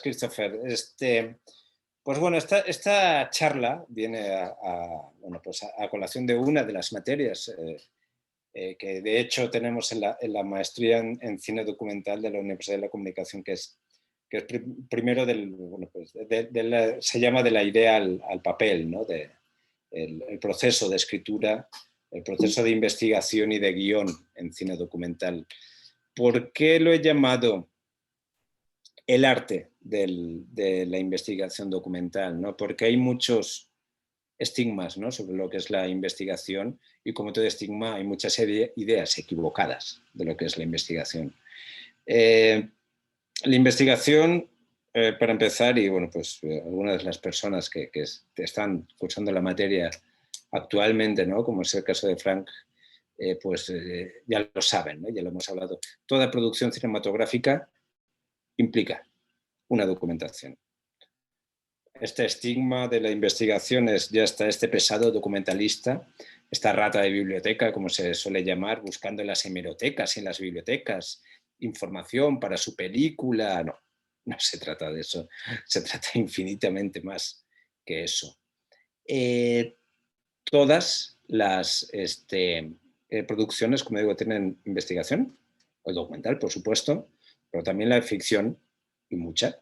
Christopher. Pues bueno, esta charla viene bueno, pues a colación de una de las materias que de hecho tenemos en la maestría en cine documental de la Universidad de la Comunicación, que es primero bueno, pues se llama de la idea al papel, ¿no? El proceso de escritura, el proceso de investigación y de guión en cine documental. ¿Por qué lo he llamado el arte de la investigación documental? ¿No? Porque hay muchos estigmas, ¿no?, sobre lo que es la investigación, y como todo estigma hay muchas ideas equivocadas de lo que es la investigación. La investigación, para empezar, y bueno, pues algunas de las personas que están cursando la materia actualmente, ¿no?, como es el caso de Frank, pues ya lo saben, ¿no?, ya lo hemos hablado. Toda producción cinematográfica implica una documentación. Este estigma de la investigación ya está este pesado documentalista, esta rata de biblioteca, como se suele llamar, buscando en las hemerotecas y en las bibliotecas información para su película. No, no se trata de eso, se trata infinitamente más que eso. Todas las producciones, como digo, tienen investigación, el documental, por supuesto, pero también la ficción, y mucha.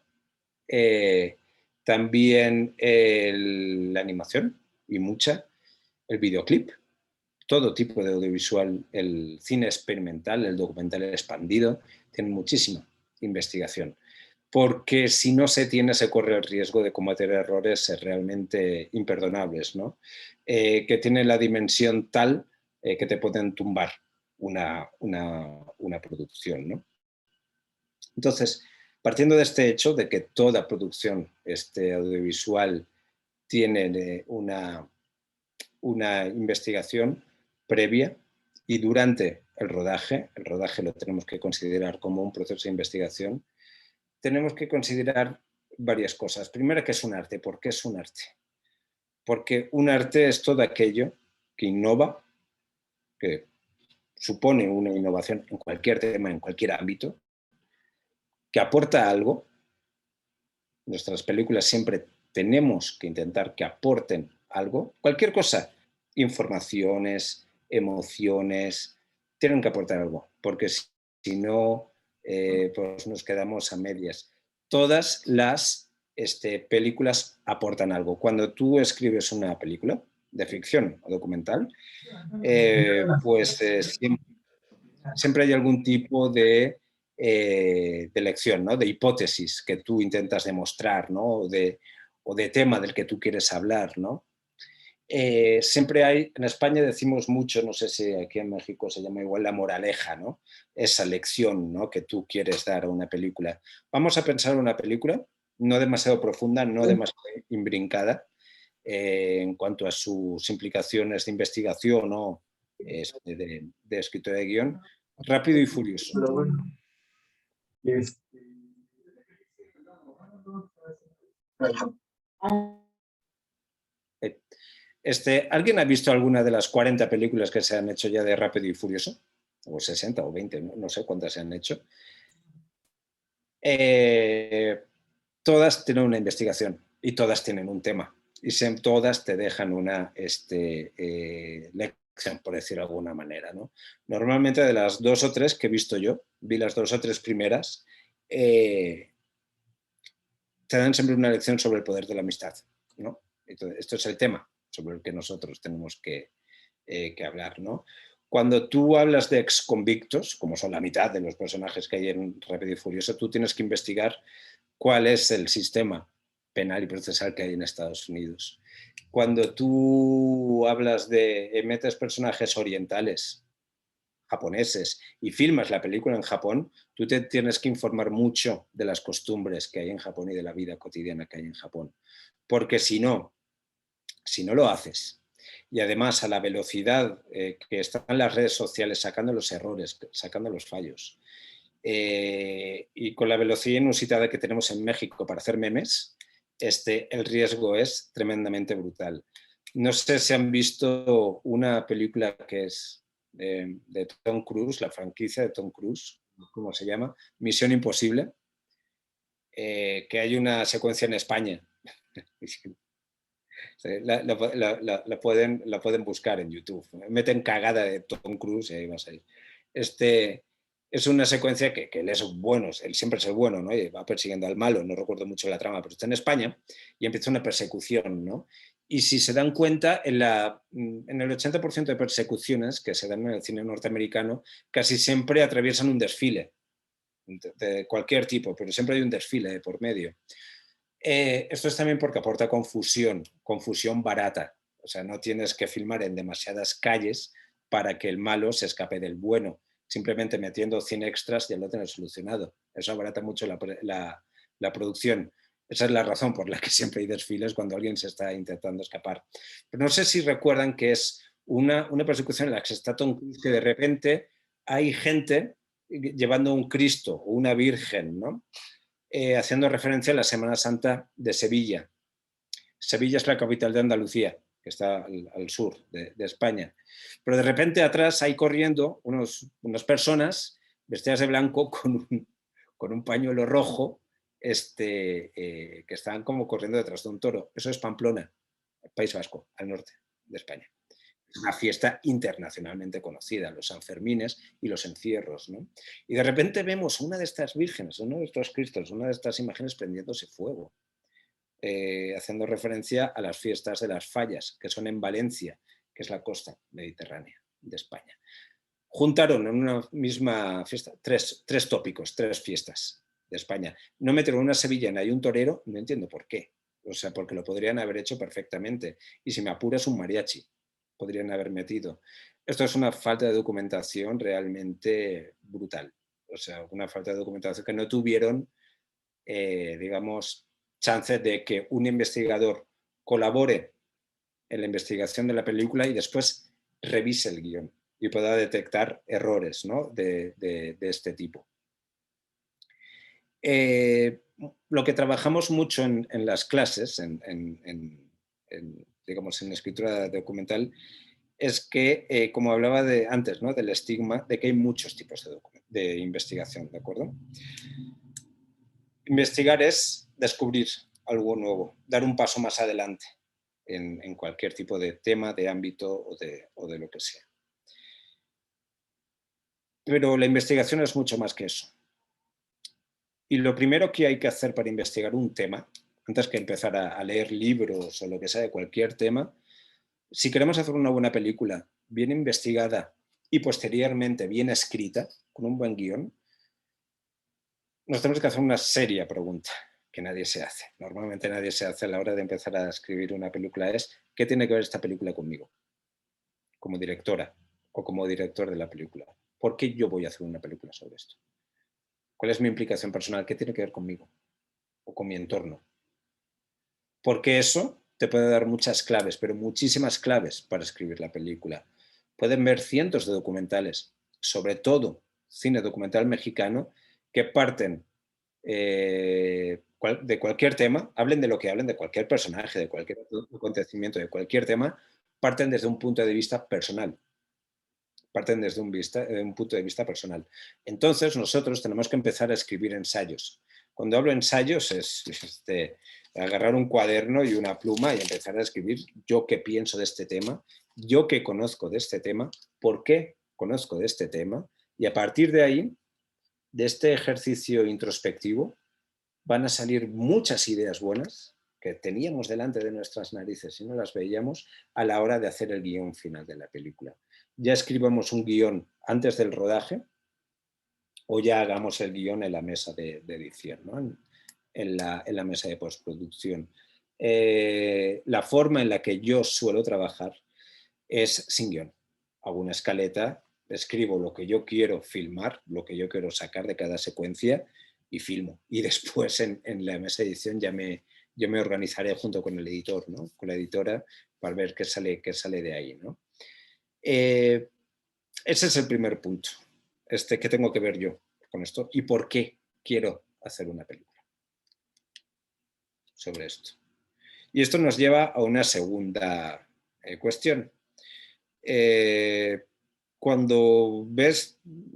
También la animación, y mucha, el videoclip, todo tipo de audiovisual, el cine experimental, el documental expandido, tienen muchísima investigación. Porque si no se tiene, se corre el riesgo de cometer errores realmente imperdonables, ¿no? Que tienen la dimensión tal que te pueden tumbar una producción, ¿no? Entonces, partiendo de este hecho de que toda producción audiovisual tiene una investigación previa, y durante el rodaje lo tenemos que considerar como un proceso de investigación, tenemos que considerar varias cosas. Primero, que es un arte. ¿Por qué es un arte? Porque un arte es todo aquello que innova, que supone una innovación en cualquier tema, en cualquier ámbito, que aporta algo. Nuestras películas siempre tenemos que intentar que aporten algo, cualquier cosa, informaciones, emociones, tienen que aportar algo, porque si no, pues nos quedamos a medias. Todas las películas aportan algo. Cuando tú escribes una película de ficción o documental, pues siempre hay algún tipo de lección, ¿no?, de hipótesis que tú intentas demostrar, ¿no?, o de tema del que tú quieres hablar, ¿no? Siempre hay, en España decimos mucho, no sé si aquí en México se llama igual, la moraleja, ¿no?, esa lección, ¿no?, que tú quieres dar a una película. Vamos a pensar una película no demasiado profunda, no demasiado imbrincada en cuanto a sus implicaciones de investigación o de escritura de guión. Rápido y Furioso. ¿Alguien ha visto alguna de las 40 películas que se han hecho ya de Rápido y Furioso? O 60 o 20, no sé cuántas se han hecho. Todas tienen una investigación y todas tienen un tema. Y todas te dejan una lección, por decirlo de alguna manera, ¿no? Normalmente, de las 2 o 3 que he visto yo, vi las 2 o 3 primeras, te dan siempre una lección sobre el poder de la amistad, ¿no? Entonces, esto es el tema sobre el que nosotros tenemos que hablar, ¿no? Cuando tú hablas de exconvictos, como son la mitad de los personajes que hay en Rápido y Furioso, tú tienes que investigar cuál es el sistema penal y procesal que hay en Estados Unidos. Cuando tú hablas metes personajes orientales, japoneses, y filmas la película en Japón, tú te tienes que informar mucho de las costumbres que hay en Japón y de la vida cotidiana que hay en Japón. Porque si no lo haces, y además a la velocidad que están las redes sociales sacando los errores, sacando los fallos, y con la velocidad inusitada que tenemos en México para hacer memes, el riesgo es tremendamente brutal. No sé si han visto una película que es de Tom Cruise, la franquicia de Tom Cruise, ¿cómo se llama? Misión Imposible. que hay una secuencia en España. La pueden buscar en YouTube. Meten cagada de Tom Cruise y ahí vas a ir. Es una secuencia que él es bueno, él siempre es el bueno, ¿no? Y va persiguiendo al malo, no recuerdo mucho la trama, pero está en España y empieza una persecución, ¿no? Y si se dan cuenta, en el 80% de persecuciones que se dan en el cine norteamericano, casi siempre atraviesan un desfile de cualquier tipo, pero siempre hay un desfile de por medio. Esto es también porque aporta confusión barata. O sea, no tienes que filmar en demasiadas calles para que el malo se escape del bueno. Simplemente metiendo 100 extras ya lo tienes solucionado. Eso abarata mucho la producción. Esa es la razón por la que siempre hay desfiles cuando alguien se está intentando escapar. Pero no sé si recuerdan que es una persecución en la que se está Tom Cruise, que de repente hay gente llevando un Cristo o una Virgen, ¿no? Haciendo referencia a la Semana Santa de Sevilla. Sevilla es la capital de Andalucía, que está al sur de España. Pero de repente atrás hay corriendo unas personas vestidas de blanco con un pañuelo rojo que están como corriendo detrás de un toro. Eso es Pamplona, el País Vasco, al norte de España. Es una fiesta internacionalmente conocida, los Sanfermines y los encierros, ¿no? Y de repente vemos una de estas vírgenes, uno de estos cristos, una de estas imágenes prendiéndose fuego, haciendo referencia a las fiestas de las Fallas, que son en Valencia, que es la costa mediterránea de España. Juntaron en una misma fiesta tres tópicos, tres fiestas de España. No metieron una sevillana y un torero, no entiendo por qué. O sea, porque lo podrían haber hecho perfectamente. Y si me apuras, un mariachi podrían haber metido. Esto es una falta de documentación realmente brutal. O sea, una falta de documentación que no tuvieron, digamos, chance de que un investigador colabore en la investigación de la película y después revise el guión y pueda detectar errores, ¿no? de este tipo. Lo que trabajamos mucho en las clases, digamos, en escritura documental, es que, como hablaba antes, ¿no? Del estigma, de que hay muchos tipos de investigación, ¿de acuerdo? Investigar es descubrir algo nuevo, dar un paso más adelante en cualquier tipo de tema, de ámbito o de lo que sea. Pero la investigación es mucho más que eso. Y lo primero que hay que hacer para investigar un tema, antes que empezar a leer libros o lo que sea de cualquier tema, si queremos hacer una buena película bien investigada y posteriormente bien escrita, con un buen guión, nos tenemos que hacer una seria pregunta que nadie se hace. Normalmente nadie se hace a la hora de empezar a escribir una película es, ¿qué tiene que ver esta película conmigo? Como directora o como director de la película. ¿Por qué yo voy a hacer una película sobre esto? ¿Cuál es mi implicación personal? ¿Qué tiene que ver conmigo o con mi entorno? Porque eso te puede dar muchas claves, pero muchísimas claves para escribir la película. Pueden ver cientos de documentales, sobre todo cine documental mexicano, que parten de cualquier tema, hablen de lo que hablen, de cualquier personaje, de cualquier acontecimiento, de cualquier tema, parten desde un punto de vista personal. Parten desde un punto de vista personal. Entonces, nosotros tenemos que empezar a escribir ensayos. Cuando hablo ensayos es agarrar un cuaderno y una pluma y empezar a escribir yo qué pienso de este tema, yo qué conozco de este tema, por qué conozco de este tema, y a partir de ahí, de este ejercicio introspectivo, van a salir muchas ideas buenas que teníamos delante de nuestras narices y no las veíamos a la hora de hacer el guión final de la película. Ya escribamos un guión antes del rodaje o ya hagamos el guión en la mesa de edición, ¿no? en la mesa de postproducción. La forma en la que yo suelo trabajar es sin guión. Hago una escaleta, escribo lo que yo quiero filmar, lo que yo quiero sacar de cada secuencia y filmo. Y después en la mesa de edición yo me organizaré junto con el editor, ¿no? Con la editora, para ver qué sale de ahí, ¿no? Ese es el primer punto. ¿Qué tengo que ver yo con esto? ¿Y por qué quiero hacer una película sobre esto? Y esto nos lleva a una segunda cuestión. Cuando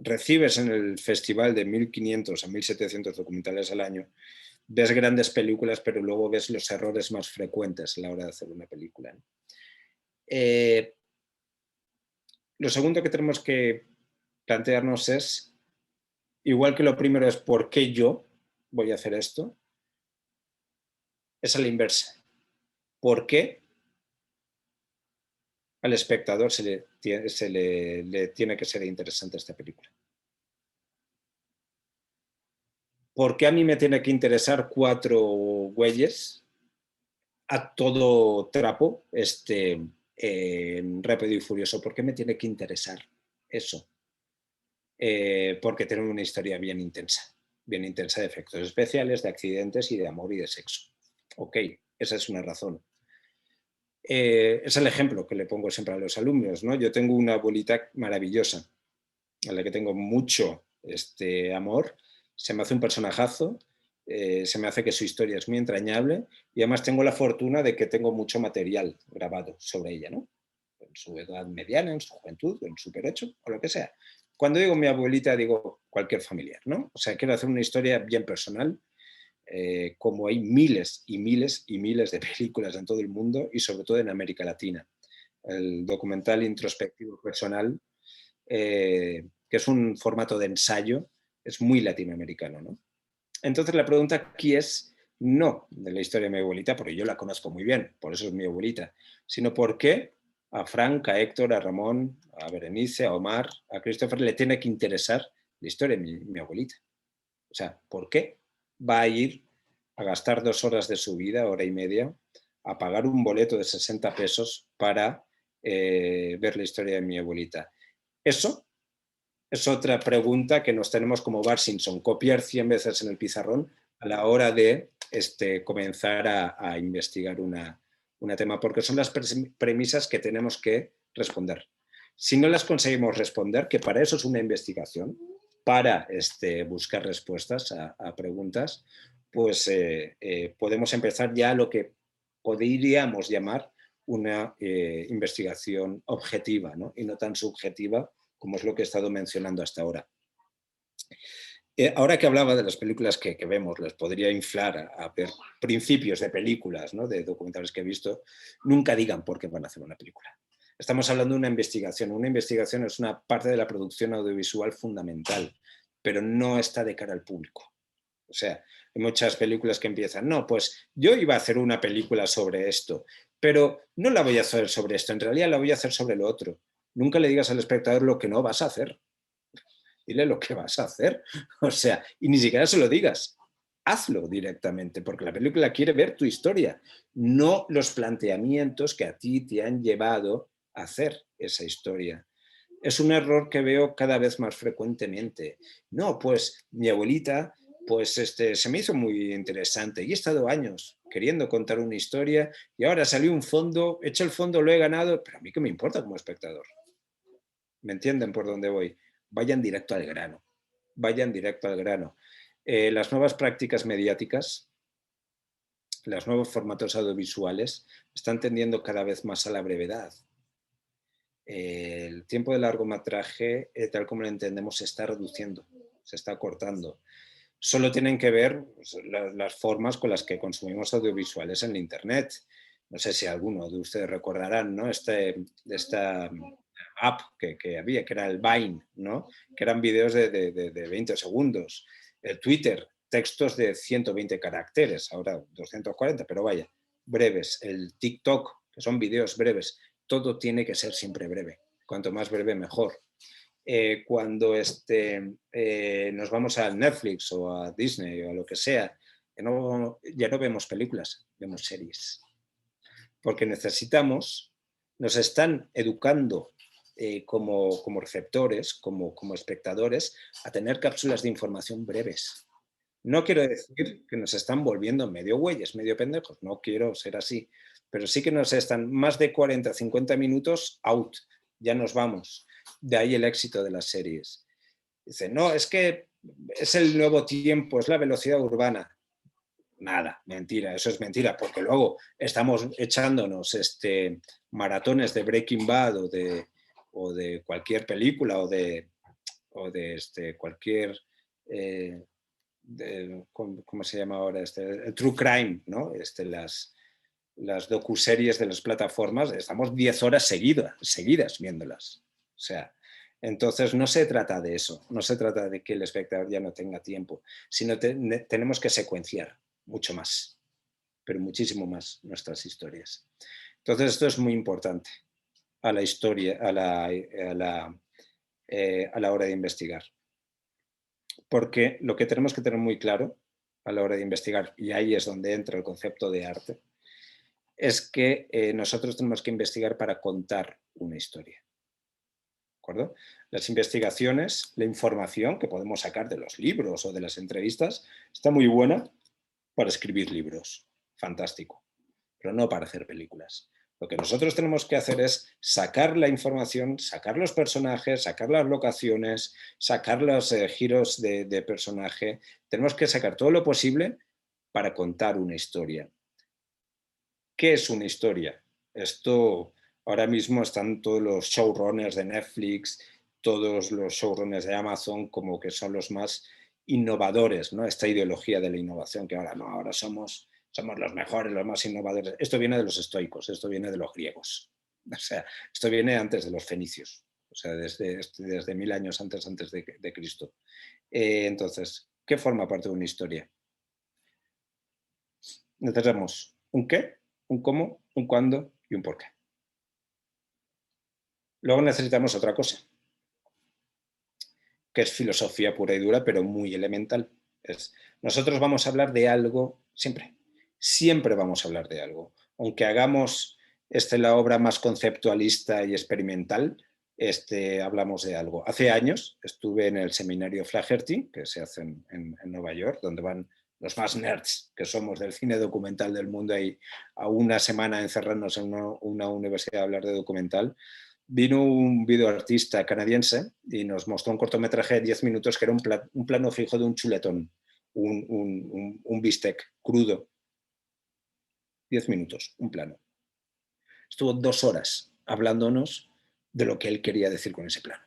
recibes en el festival de 1.500 a 1.700 documentales al año, ves grandes películas, pero luego ves los errores más frecuentes a la hora de hacer una película, ¿no? Lo segundo que tenemos que plantearnos es, igual que lo primero es ¿por qué yo voy a hacer esto? Es a la inversa. ¿Por qué al espectador le tiene que ser interesante esta película? ¿Por qué a mí me tiene que interesar 4 güeyes a todo trapo, Rápido y Furioso? ¿Por qué me tiene que interesar eso? Porque tiene una historia bien intensa de efectos especiales, de accidentes y de amor y de sexo. Ok, esa es una razón. Es el ejemplo que le pongo siempre a los alumnos, ¿no? Yo tengo una abuelita maravillosa, a la que tengo mucho amor, se me hace un personajazo, se me hace que su historia es muy entrañable y además tengo la fortuna de que tengo mucho material grabado sobre ella, ¿no? En su edad mediana, en su juventud, en su perecho, o lo que sea. Cuando digo mi abuelita, digo cualquier familiar, ¿no? O sea, quiero hacer una historia bien personal, como hay miles y miles y miles de películas en todo el mundo y sobre todo en América Latina. El documental introspectivo personal, que es un formato de ensayo, es muy latinoamericano, ¿no? Entonces la pregunta aquí es no de la historia de mi abuelita, porque yo la conozco muy bien, por eso es mi abuelita, sino por qué a Frank, a Héctor, a Ramón, a Berenice, a Omar, a Christopher le tiene que interesar la historia de mi abuelita. O sea, ¿por qué va a ir a gastar 2 horas de su vida, hora y media, a pagar un boleto de 60 pesos para ver la historia de mi abuelita? Eso es otra pregunta que nos tenemos como Bart Simpson, copiar 100 veces en el pizarrón a la hora de comenzar a investigar una tema, porque son las premisas que tenemos que responder. Si no las conseguimos responder, que para eso es una investigación, para buscar respuestas a preguntas, pues podemos empezar ya lo que podríamos llamar una investigación objetiva, ¿no? Y no tan subjetiva como es lo que he estado mencionando hasta ahora. Ahora que hablaba de las películas que vemos, les podría inflar a ver principios de películas, ¿no? De documentales que he visto, nunca digan por qué van a hacer una película. Estamos hablando de una investigación. Una investigación es una parte de la producción audiovisual fundamental, pero no está de cara al público. O sea, hay muchas películas que empiezan, no, pues yo iba a hacer una película sobre esto, pero no la voy a hacer sobre esto, en realidad la voy a hacer sobre lo otro. Nunca le digas al espectador lo que no vas a hacer. Dile lo que vas a hacer. O sea, y ni siquiera se lo digas. Hazlo directamente, porque la película quiere ver tu historia, no los planteamientos que a ti te han llevado a hacer esa historia. Es un error que veo cada vez más frecuentemente. No, pues mi abuelita, pues se me hizo muy interesante y he estado años queriendo contar una historia y ahora salió un fondo, he hecho el fondo, lo he ganado, pero a mí qué me importa como espectador. ¿Me entienden por dónde voy? Vayan directo al grano. Vayan directo al grano. Las nuevas prácticas mediáticas, los nuevos formatos audiovisuales están tendiendo cada vez más a la brevedad. El tiempo de largometraje, tal como lo entendemos, se está reduciendo, se está cortando. Solo tienen que ver pues, las formas con las que consumimos audiovisuales en Internet. No sé si alguno de ustedes recordarán, ¿no? Esta app que había, que era el Vine, ¿no? Que eran vídeos de 20 segundos. El Twitter, textos de 120 caracteres, ahora 240, pero vaya, breves. El TikTok, que son vídeos breves. Todo tiene que ser siempre breve. Cuanto más breve, mejor. Cuando nos vamos a Netflix o a Disney o a lo que sea, ya no vemos películas, vemos series. Porque nos están educando como receptores, como espectadores, a tener cápsulas de información breves. No quiero decir que nos están volviendo medio güeyes, medio pendejos, no quiero ser así, pero sí que nos están más de 40, 50 minutos out, ya nos vamos. De ahí el éxito de las series. Dice, no, es que es el nuevo tiempo, es la velocidad urbana. Nada, mentira, eso es mentira, porque luego estamos echándonos maratones de Breaking Bad o de cualquier película o de cualquier ¿cómo se llama ahora? El true crime, ¿no? Las docuseries de las plataformas, estamos 10 horas seguidas viéndolas. O sea, entonces no se trata de eso, no se trata de que el espectador ya no tenga tiempo, sino tenemos que secuenciar mucho más, pero muchísimo más nuestras historias. Entonces esto es muy importante a la historia, a la hora de investigar. Porque lo que tenemos que tener muy claro a la hora de investigar, y ahí es donde entra el concepto de arte, es que nosotros tenemos que investigar para contar una historia. ¿De acuerdo? Las investigaciones, la información que podemos sacar de los libros o de las entrevistas, está muy buena para escribir libros. Fantástico. Pero no para hacer películas. Lo que nosotros tenemos que hacer es sacar la información, sacar los personajes, sacar las locaciones, sacar los giros de personaje. Tenemos que sacar todo lo posible para contar una historia. ¿Qué es una historia? Esto ahora mismo están todos los showrunners de Netflix, todos los showrunners de Amazon como que son los más innovadores, ¿no? Esta ideología de la innovación que ahora no, ahora somos los mejores, los más innovadores. Esto viene de los estoicos, esto viene de los griegos. O sea, esto viene antes de los fenicios, o sea, desde 1000 años antes de Cristo. Entonces, ¿qué forma parte de una historia? Necesitamos un qué, un cómo, un cuándo y un por qué. Luego necesitamos otra cosa, que es filosofía pura y dura, pero muy elemental. Nosotros vamos a hablar de algo siempre. Siempre vamos a hablar de algo. Aunque hagamos la obra más conceptualista y experimental, hablamos de algo. Hace años estuve en el seminario Flaherty, que se hace en Nueva York, donde van los más nerds que somos del cine documental del mundo, y a una semana encerrarnos en una universidad a hablar de documental. Vino un videoartista canadiense y nos mostró un cortometraje de 10 minutos que era un plano fijo de un chuletón, un bistec crudo. 10 minutos, un plano. Estuvo 2 horas hablándonos de lo que él quería decir con ese plano.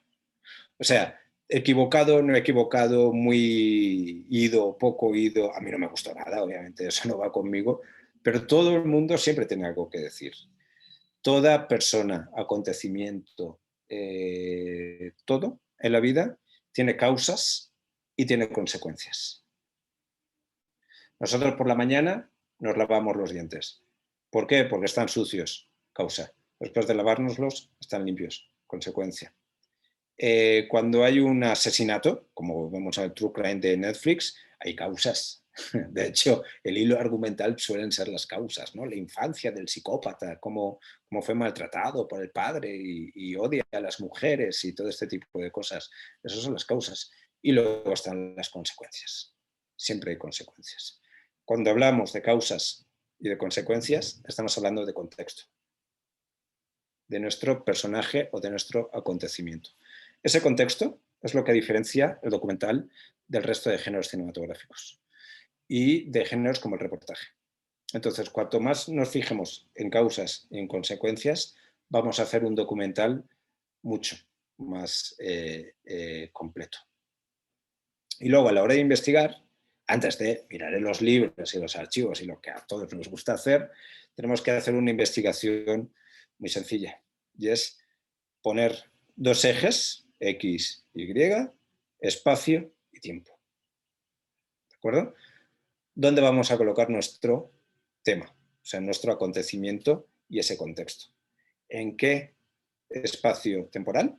O sea, equivocado, no equivocado, muy ido, poco ido. A mí no me gustó nada, obviamente, eso no va conmigo, pero todo el mundo siempre tiene algo que decir. Toda persona, acontecimiento, todo en la vida tiene causas y tiene consecuencias. Nosotros por la mañana nos lavamos los dientes. ¿Por qué? Porque están sucios, causa. Después de lavárnoslos, están limpios, consecuencia. Cuando hay un asesinato, como vemos en el True Crime de Netflix, hay causas. De hecho, el hilo argumental suelen ser las causas, ¿no? La infancia del psicópata, cómo fue maltratado por el padre y odia a las mujeres y todo este tipo de cosas. Esas son las causas. Y luego están las consecuencias. Siempre hay consecuencias. Cuando hablamos de causas y de consecuencias, estamos hablando de contexto, de nuestro personaje o de nuestro acontecimiento. Ese contexto es lo que diferencia el documental del resto de géneros cinematográficos y de géneros como el reportaje. Entonces, cuanto más nos fijemos en causas y en consecuencias, vamos a hacer un documental mucho más completo. Y luego, a la hora de investigar, antes de mirar en los libros y los archivos y lo que a todos nos gusta hacer, tenemos que hacer una investigación muy sencilla, y es poner 2 ejes, X, Y, espacio y tiempo. ¿De acuerdo? ¿Dónde vamos a colocar nuestro tema? O sea, nuestro acontecimiento y ese contexto. ¿En qué espacio temporal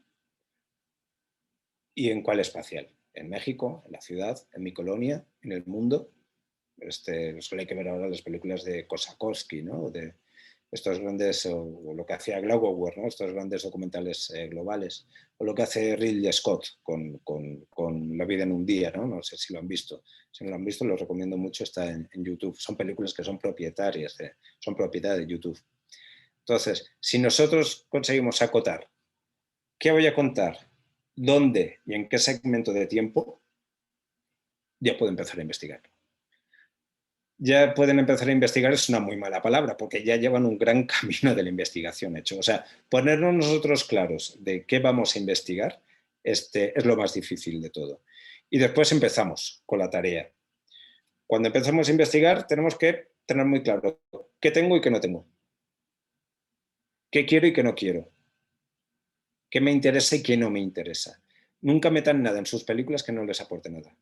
y en cuál espacial? ¿En México, en la ciudad, en mi colonia, en el mundo? Solo hay que ver ahora las películas de Kosakowski, ¿no? De estos grandes, o lo que hacía Glauber, ¿no? Estos grandes documentales globales, o lo que hace Ridley Scott con La vida en un día, ¿no? No sé si lo han visto. Si no lo han visto, lo recomiendo mucho, está en YouTube. Son películas que son propietarias, son propiedad de YouTube. Entonces, si nosotros conseguimos acotar qué voy a contar, dónde y en qué segmento de tiempo, ya puedo empezar a investigar. Ya pueden empezar a investigar es una muy mala palabra, porque ya llevan un gran camino de la investigación hecho. O sea, ponernos nosotros claros de qué vamos a investigar es lo más difícil de todo. Y después empezamos con la tarea. Cuando empezamos a investigar tenemos que tener muy claro qué tengo y qué no tengo, qué quiero y qué no quiero, qué me interesa y qué no me interesa. Nunca metan nada en sus películas que no les aporte nada.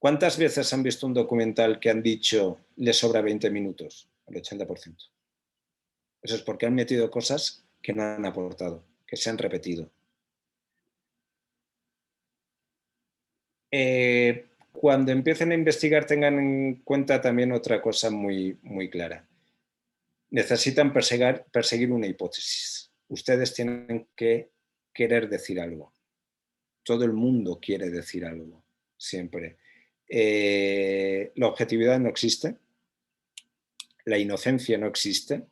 ¿Cuántas veces han visto un documental que han dicho le sobra 20 minutos? El 80%. Eso es porque han metido cosas que no han aportado, que se han repetido. Cuando empiecen a investigar tengan en cuenta también otra cosa muy, muy clara. Necesitan perseguir una hipótesis. Ustedes tienen que querer decir algo. Todo el mundo quiere decir algo, siempre. La objetividad no existe, la inocencia no existe,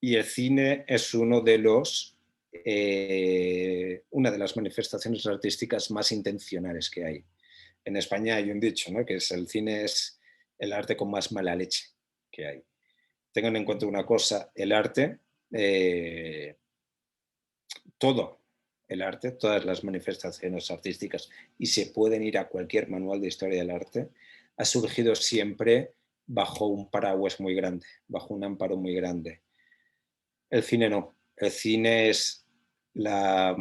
y el cine es una de las manifestaciones artísticas más intencionales que hay. En España hay un dicho, ¿no?, que es el cine es el arte con más mala leche que hay. Tengan en cuenta una cosa, el arte, todo el arte, todas las manifestaciones artísticas, y se pueden ir a cualquier manual de historia del arte, ha surgido siempre bajo un paraguas muy grande, bajo un amparo muy grande. El cine no. El cine es la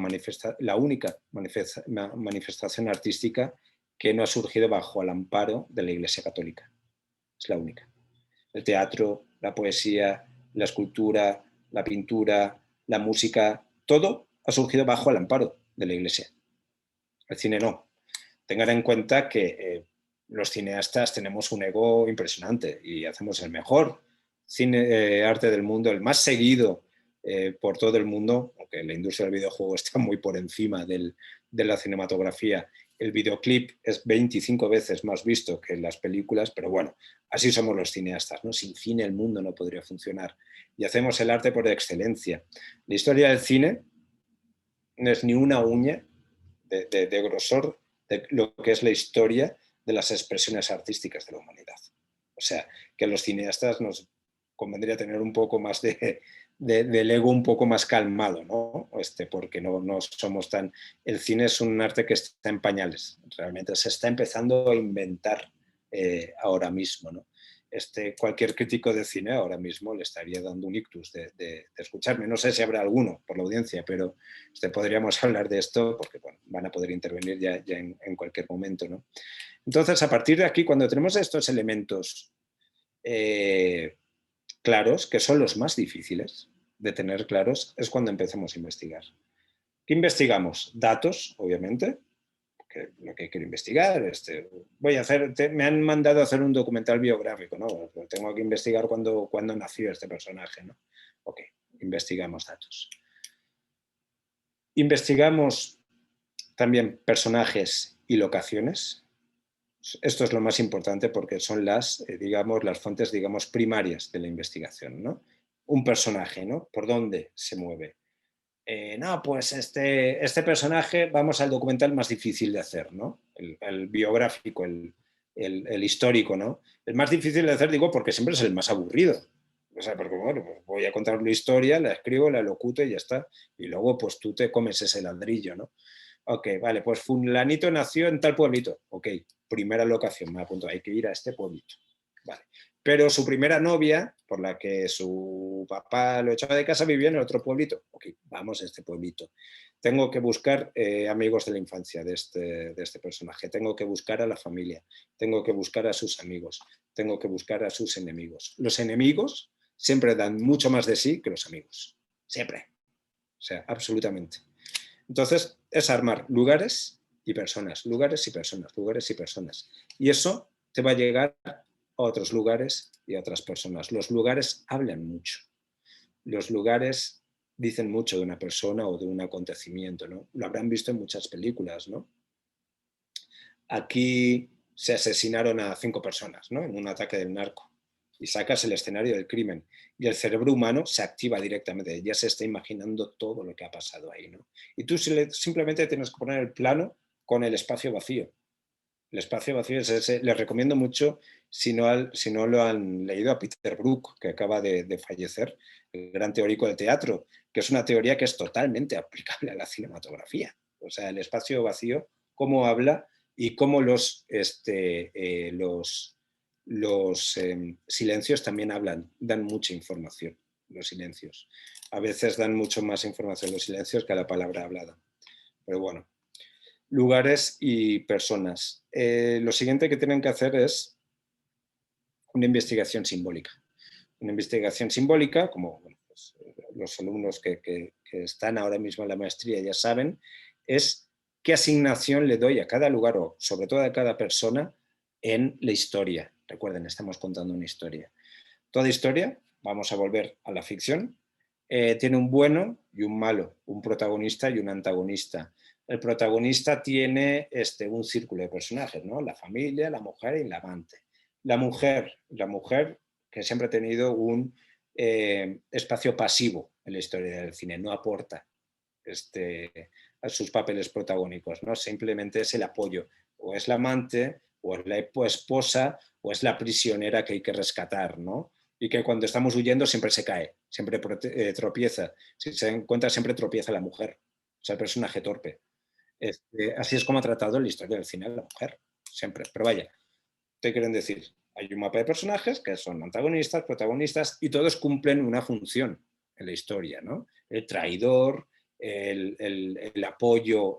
única manifestación artística que no ha surgido bajo el amparo de la Iglesia Católica. Es la única. El teatro, la poesía, la escultura, la pintura, la música, todo ha surgido bajo el amparo de la Iglesia. El cine no. Tengan en cuenta que los cineastas tenemos un ego impresionante y hacemos el mejor arte del mundo, el más seguido por todo el mundo, aunque la industria del videojuego está muy por encima de la cinematografía. El videoclip es 25 veces más visto que las películas, pero bueno, así somos los cineastas, ¿no? Sin cine el mundo no podría funcionar. Y hacemos el arte por excelencia. La historia del cine no es ni una uña de grosor de lo que es la historia de las expresiones artísticas de la humanidad. O sea, que a los cineastas nos convendría tener un poco más del ego un poco más calmado, ¿no? Porque no somos tan... El cine es un arte que está en pañales, realmente se está empezando a inventar ahora mismo, ¿no? Cualquier crítico de cine ahora mismo le estaría dando un ictus de escucharme. No sé si habrá alguno por la audiencia, pero podríamos hablar de esto porque bueno, van a poder intervenir ya en cualquier momento, ¿no? Entonces, a partir de aquí, cuando tenemos estos elementos claros, que son los más difíciles de tener claros, es cuando empezamos a investigar. ¿Qué investigamos? Datos, obviamente, que lo que quiero investigar. Me han mandado a hacer un documental biográfico, ¿no? Pues tengo que investigar cuándo nació este personaje, ¿no? Ok, investigamos datos. Investigamos también personajes y locaciones. Esto es lo más importante porque son las fuentes, primarias de la investigación, ¿no? Un personaje, ¿no? ¿Por dónde se mueve? No, pues este personaje, vamos al documental más difícil de hacer, ¿no? El biográfico, el histórico, ¿no? El más difícil de hacer, digo, porque siempre es el más aburrido. O sea, porque bueno, pues voy a contar la historia, la escribo, la locuto y ya está. Y luego, pues tú te comes ese ladrillo, ¿no? Ok, vale, pues fulanito nació en tal pueblito. Ok, primera locación, me apunto, hay que ir a este pueblito. Vale. Pero su primera novia, por la que su papá lo echaba de casa, vivía en el otro pueblito. Ok, vamos a este pueblito. Tengo que buscar amigos de la infancia de este personaje. Tengo que buscar a la familia. Tengo que buscar a sus amigos. Tengo que buscar a sus enemigos. Los enemigos siempre dan mucho más de sí que los amigos. Siempre. O sea, absolutamente. Entonces, es armar lugares y personas, lugares y personas, lugares y personas. Y eso te va a llegar a otros lugares y a otras personas. Los lugares hablan mucho. Los lugares dicen mucho de una persona o de un acontecimiento, ¿no? Lo habrán visto en muchas películas, ¿no? Aquí se asesinaron a 5 personas, ¿no? En un ataque del narco. Y sacas el escenario del crimen. Y el cerebro humano se activa directamente. Ya se está imaginando todo lo que ha pasado ahí, ¿no? Y tú simplemente tienes que poner el plano con el espacio vacío. El espacio vacío es ese. Les recomiendo mucho, si no lo han leído, a Peter Brook, que acaba de fallecer, el gran teórico del teatro, que es una teoría que es totalmente aplicable a la cinematografía. O sea, el espacio vacío, cómo habla y cómo los silencios también dan mucha información, los silencios. A veces dan mucho más información los silencios que la palabra hablada. Pero bueno, lugares y personas. Lo siguiente que tienen que hacer es una investigación simbólica. Una investigación simbólica, como bueno, pues, los alumnos que están ahora mismo en la maestría ya saben, es qué asignación le doy a cada lugar o sobre todo a cada persona en la historia. Recuerden, estamos contando una historia. Toda historia, vamos a volver a la ficción, tiene un bueno y un malo, un protagonista y un antagonista. El protagonista tiene un círculo de personajes, ¿no? La familia, la mujer y el amante. La mujer que siempre ha tenido un espacio pasivo en la historia del cine, no aporta a sus papeles protagónicos, ¿no? Simplemente es el apoyo, o es la amante, o es la esposa, o es la prisionera que hay que rescatar, ¿no? Y que cuando estamos huyendo siempre se cae, siempre tropieza. Si se encuentra, siempre tropieza la mujer, o sea, el personaje torpe. Así es como ha tratado en la historia del cine la mujer, siempre. Pero vaya, te quieren decir, hay un mapa de personajes que son antagonistas, protagonistas, y todos cumplen una función en la historia, ¿no? El traidor, el apoyo,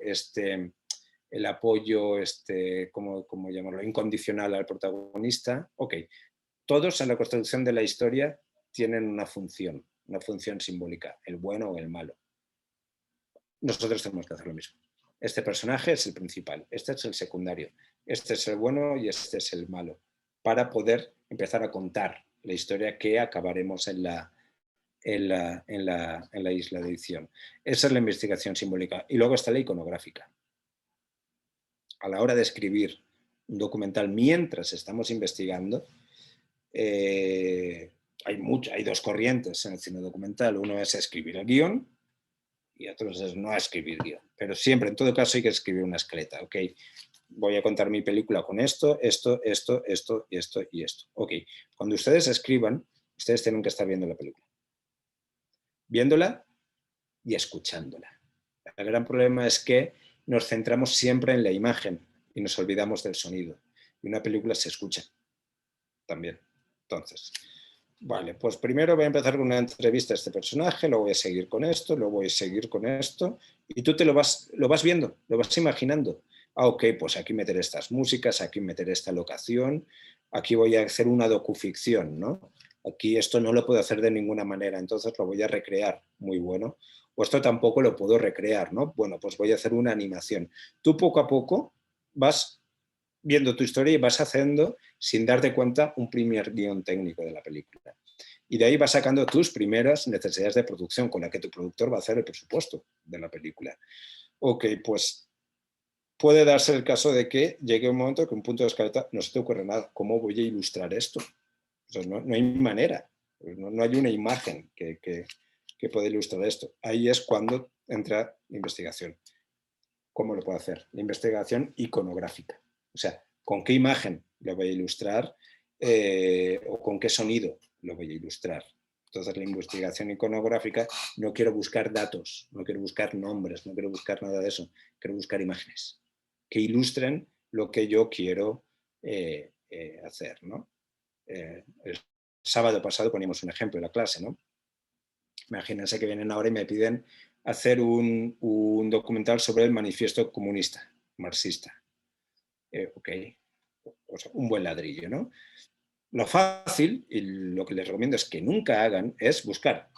¿cómo llamarlo? Incondicional al protagonista. Ok, todos en la construcción de la historia tienen una función simbólica, el bueno o el malo. Nosotros tenemos que hacer lo mismo. Este personaje es el principal, este es el secundario, este es el bueno y este es el malo, para poder empezar a contar la historia que acabaremos en la isla de edición. Esa es la investigación simbólica. Y luego está la iconográfica. A la hora de escribir un documental mientras estamos investigando, hay dos corrientes en el cine documental. Uno es escribir el guión y otro es no escribir guión. Pero siempre, en todo caso, hay que escribir una escaleta. ¿Ok? Voy a contar mi película con esto y esto y esto. Ok, cuando ustedes escriban, ustedes tienen que estar viendo la película. Viéndola y escuchándola. El gran problema es que nos centramos siempre en la imagen y nos olvidamos del sonido. Y una película se escucha también. Entonces, vale, pues primero voy a empezar con una entrevista a este personaje, luego voy a seguir con esto, luego voy a seguir con esto, y tú te lo vas viendo, lo vas imaginando. Ah, ok, pues aquí meteré estas músicas, aquí meteré esta locación, aquí voy a hacer una docuficción, ¿no? Aquí esto no lo puedo hacer de ninguna manera, entonces lo voy a recrear, muy bueno. O esto tampoco lo puedo recrear, ¿no? Bueno, pues voy a hacer una animación. Tú poco a poco vas viendo tu historia y vas haciendo, sin darte cuenta, un primer guión técnico de la película. Y de ahí vas sacando tus primeras necesidades de producción con la que tu productor va a hacer el presupuesto de la película. Ok, pues puede darse el caso de que llegue un momento que un punto de escaleta no se te ocurre nada. ¿Cómo voy a ilustrar esto? O sea, no hay manera, no hay una imagen que pueda ilustrar esto. Ahí es cuando entra la investigación. ¿Cómo lo puedo hacer? La investigación iconográfica. O sea, ¿con qué imagen lo voy a ilustrar o con qué sonido lo voy a ilustrar? Entonces, la investigación iconográfica, no quiero buscar datos, no quiero buscar nombres, no quiero buscar nada de eso, quiero buscar imágenes que ilustren lo que yo quiero hacer, ¿no? El sábado pasado poníamos un ejemplo en la clase, ¿no? Imagínense que vienen ahora y me piden hacer un documental sobre el manifiesto comunista, marxista. Ok, o sea, un buen ladrillo, ¿no? Lo fácil, y lo que les recomiendo es que nunca hagan, es buscar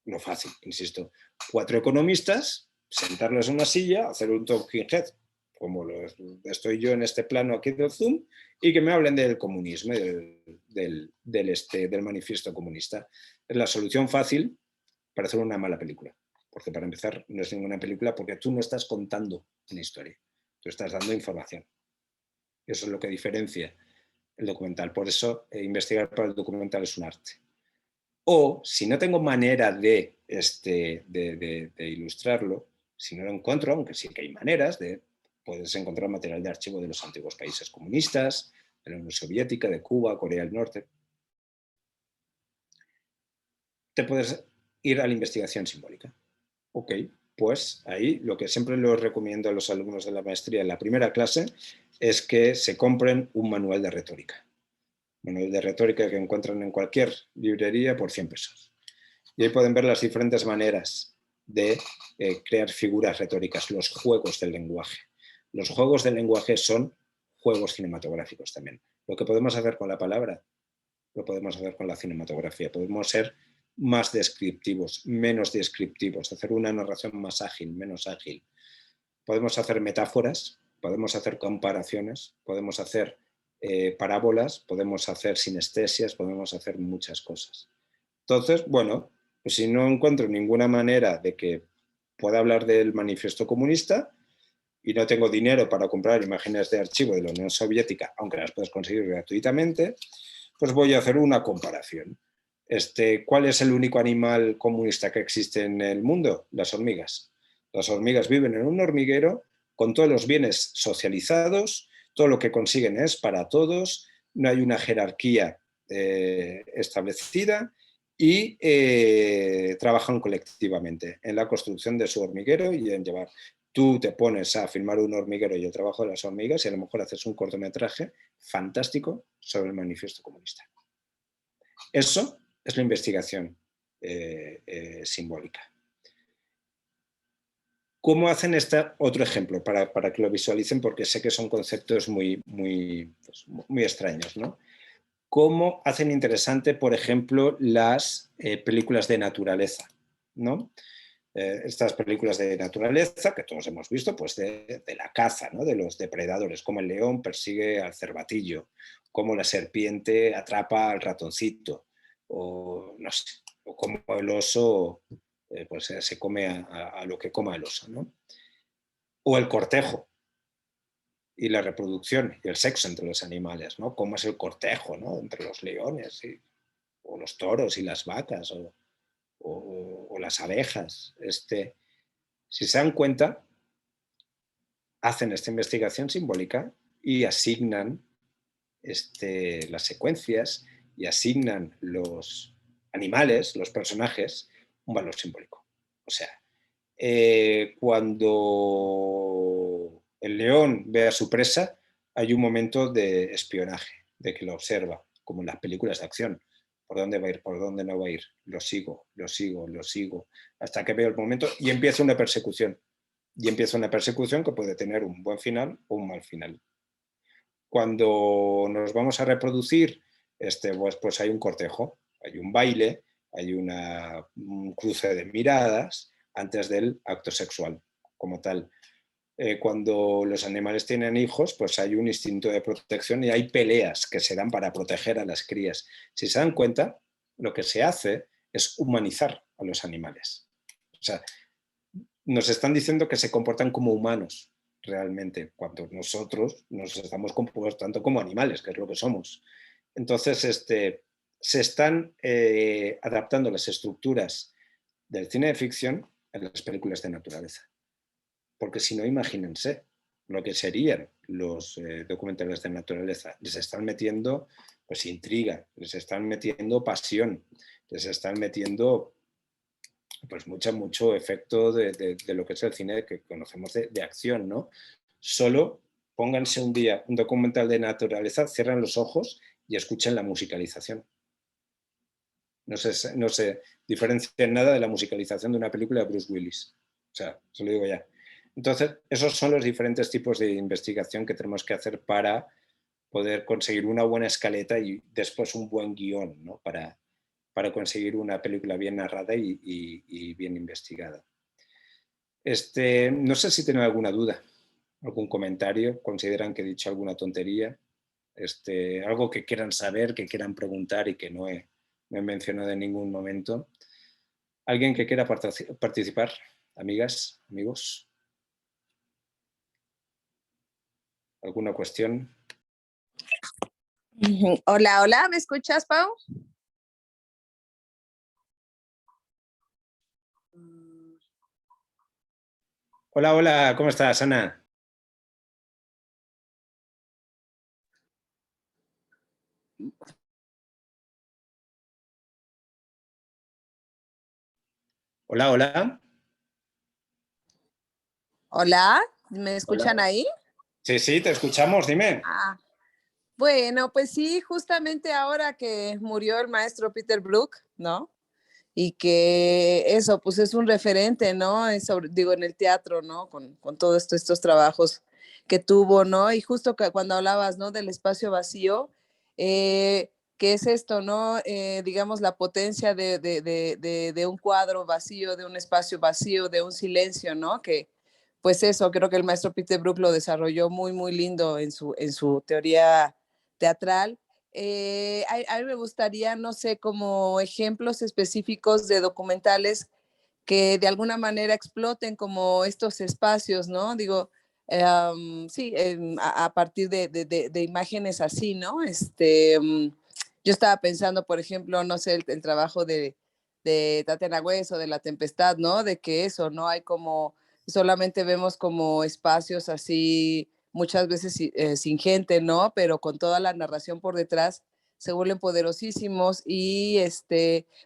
lo fácil, insisto. 4 economistas, sentarlos en una silla, hacer un talking head, como estoy yo en este plano aquí del Zoom, y que me hablen del comunismo, del manifiesto comunista. Es la solución fácil para hacer una mala película. Porque para empezar, no es ninguna película porque tú no estás contando una historia, tú estás dando información. Eso es lo que diferencia el documental. Por eso, investigar para el documental es un arte. O, si no tengo manera de ilustrarlo, si no lo encuentro, aunque sí que hay maneras, puedes encontrar material de archivo de los antiguos países comunistas, de la Unión Soviética, de Cuba, Corea del Norte. Te puedes ir a la investigación simbólica. Ok, Pues ahí lo que siempre les recomiendo a los alumnos de la maestría en la primera clase es que se compren un manual de retórica. Manual de retórica que encuentran en cualquier librería por 100 pesos. Y ahí pueden ver las diferentes maneras de crear figuras retóricas, los juegos del lenguaje. Los juegos del lenguaje son juegos cinematográficos también. Lo que podemos hacer con la palabra, lo podemos hacer con la cinematografía. Podemos ser más descriptivos, menos descriptivos, hacer una narración más ágil, menos ágil. Podemos hacer metáforas, podemos hacer comparaciones, podemos hacer parábolas, podemos hacer sinestesias, podemos hacer muchas cosas. Entonces, bueno, pues si no encuentro ninguna manera de que pueda hablar del manifiesto comunista y no tengo dinero para comprar imágenes de archivo de la Unión Soviética, aunque las puedes conseguir gratuitamente, pues voy a hacer una comparación. ¿Cuál es el único animal comunista que existe en el mundo? Las hormigas. Las hormigas viven en un hormiguero con todos los bienes socializados, todo lo que consiguen es para todos, no hay una jerarquía establecida y trabajan colectivamente en la construcción de su hormiguero y en llevar. Tú te pones a filmar un hormiguero y el trabajo de las hormigas y a lo mejor haces un cortometraje fantástico sobre el manifiesto comunista. Eso es la investigación simbólica. ¿Cómo hacen otro ejemplo para que lo visualicen? Porque sé que son conceptos muy extraños, ¿no? ¿Cómo hacen interesante, por ejemplo, las películas de naturaleza, ¿no? Estas películas de naturaleza que todos hemos visto, pues de la caza, ¿no? De los depredadores, como el león persigue al cervatillo, como la serpiente atrapa al ratoncito, o no sé, o como el oso pues se come a lo que coma el oso, ¿no? O el cortejo y la reproducción y el sexo entre los animales, ¿no? Cómo es el cortejo, ¿no? Entre los leones o los toros y las vacas o las abejas. Si se dan cuenta, hacen esta investigación simbólica y asignan las secuencias y asignan los animales, los personajes, un valor simbólico. O sea, cuando el león ve a su presa, hay un momento de espionaje, de que lo observa, como en las películas de acción. ¿Por dónde va a ir? ¿Por dónde no va a ir? Lo sigo, lo sigo, lo sigo, hasta que veo el momento y empieza una persecución. Y empieza una persecución que puede tener un buen final o un mal final. Cuando nos vamos a reproducir, pues hay un cortejo, hay un baile, hay un cruce de miradas antes del acto sexual como tal. Cuando los animales tienen hijos, pues hay un instinto de protección y hay peleas que se dan para proteger a las crías. Si se dan cuenta, lo que se hace es humanizar a los animales. O sea, nos están diciendo que se comportan como humanos realmente, cuando nosotros nos estamos comportando como animales, que es lo que somos. Entonces, se están adaptando las estructuras del cine de ficción en las películas de naturaleza. Porque si no, imagínense lo que serían los documentales de naturaleza. Les están metiendo pues intriga, les están metiendo pasión, les están metiendo pues mucho efecto de lo que es el cine que conocemos de acción, ¿no? Solo pónganse un día un documental de naturaleza, cierran los ojos y escuchen la musicalización. No se diferencia en nada de la musicalización de una película de Bruce Willis. O sea, se lo digo ya. Entonces, esos son los diferentes tipos de investigación que tenemos que hacer para poder conseguir una buena escaleta y después un buen guión, ¿no? Para conseguir una película bien narrada y bien investigada. No sé si tienen alguna duda, algún comentario, consideran que he dicho alguna tontería, algo que quieran saber, que quieran preguntar y que no he mencionado en ningún momento. ¿Alguien que quiera participar? Amigas, amigos. ¿Alguna cuestión? Hola, hola, ¿me escuchas, Pau? Hola, hola, ¿cómo estás, Ana? Hola, hola. Hola, ¿me escuchan Hola. ahí? Sí, sí, te escuchamos, dime. Ah, bueno, pues sí, justamente ahora que murió el maestro Peter Brook, ¿no? Y que eso, pues es un referente, ¿no? Digo, en el teatro, ¿no? Con todos estos trabajos que tuvo, ¿no? Y justo que cuando hablabas, ¿no? Del espacio vacío, ¿qué es esto, no? Digamos, la potencia de un cuadro vacío, de un espacio vacío, de un silencio, ¿no? Que, pues eso, creo que el maestro Peter Brook lo desarrolló muy, muy lindo en su teoría teatral. A mí me gustaría, no sé, como ejemplos específicos de documentales que de alguna manera exploten como estos espacios, ¿no? Digo, sí, a partir de imágenes así, ¿no? Yo estaba pensando, por ejemplo, no sé, el trabajo de Tatiana Hueso, de La Tempestad, ¿no? De que eso, ¿no? Hay como, solamente vemos como espacios así, muchas veces sin gente, ¿no? Pero con toda la narración por detrás se vuelven poderosísimos y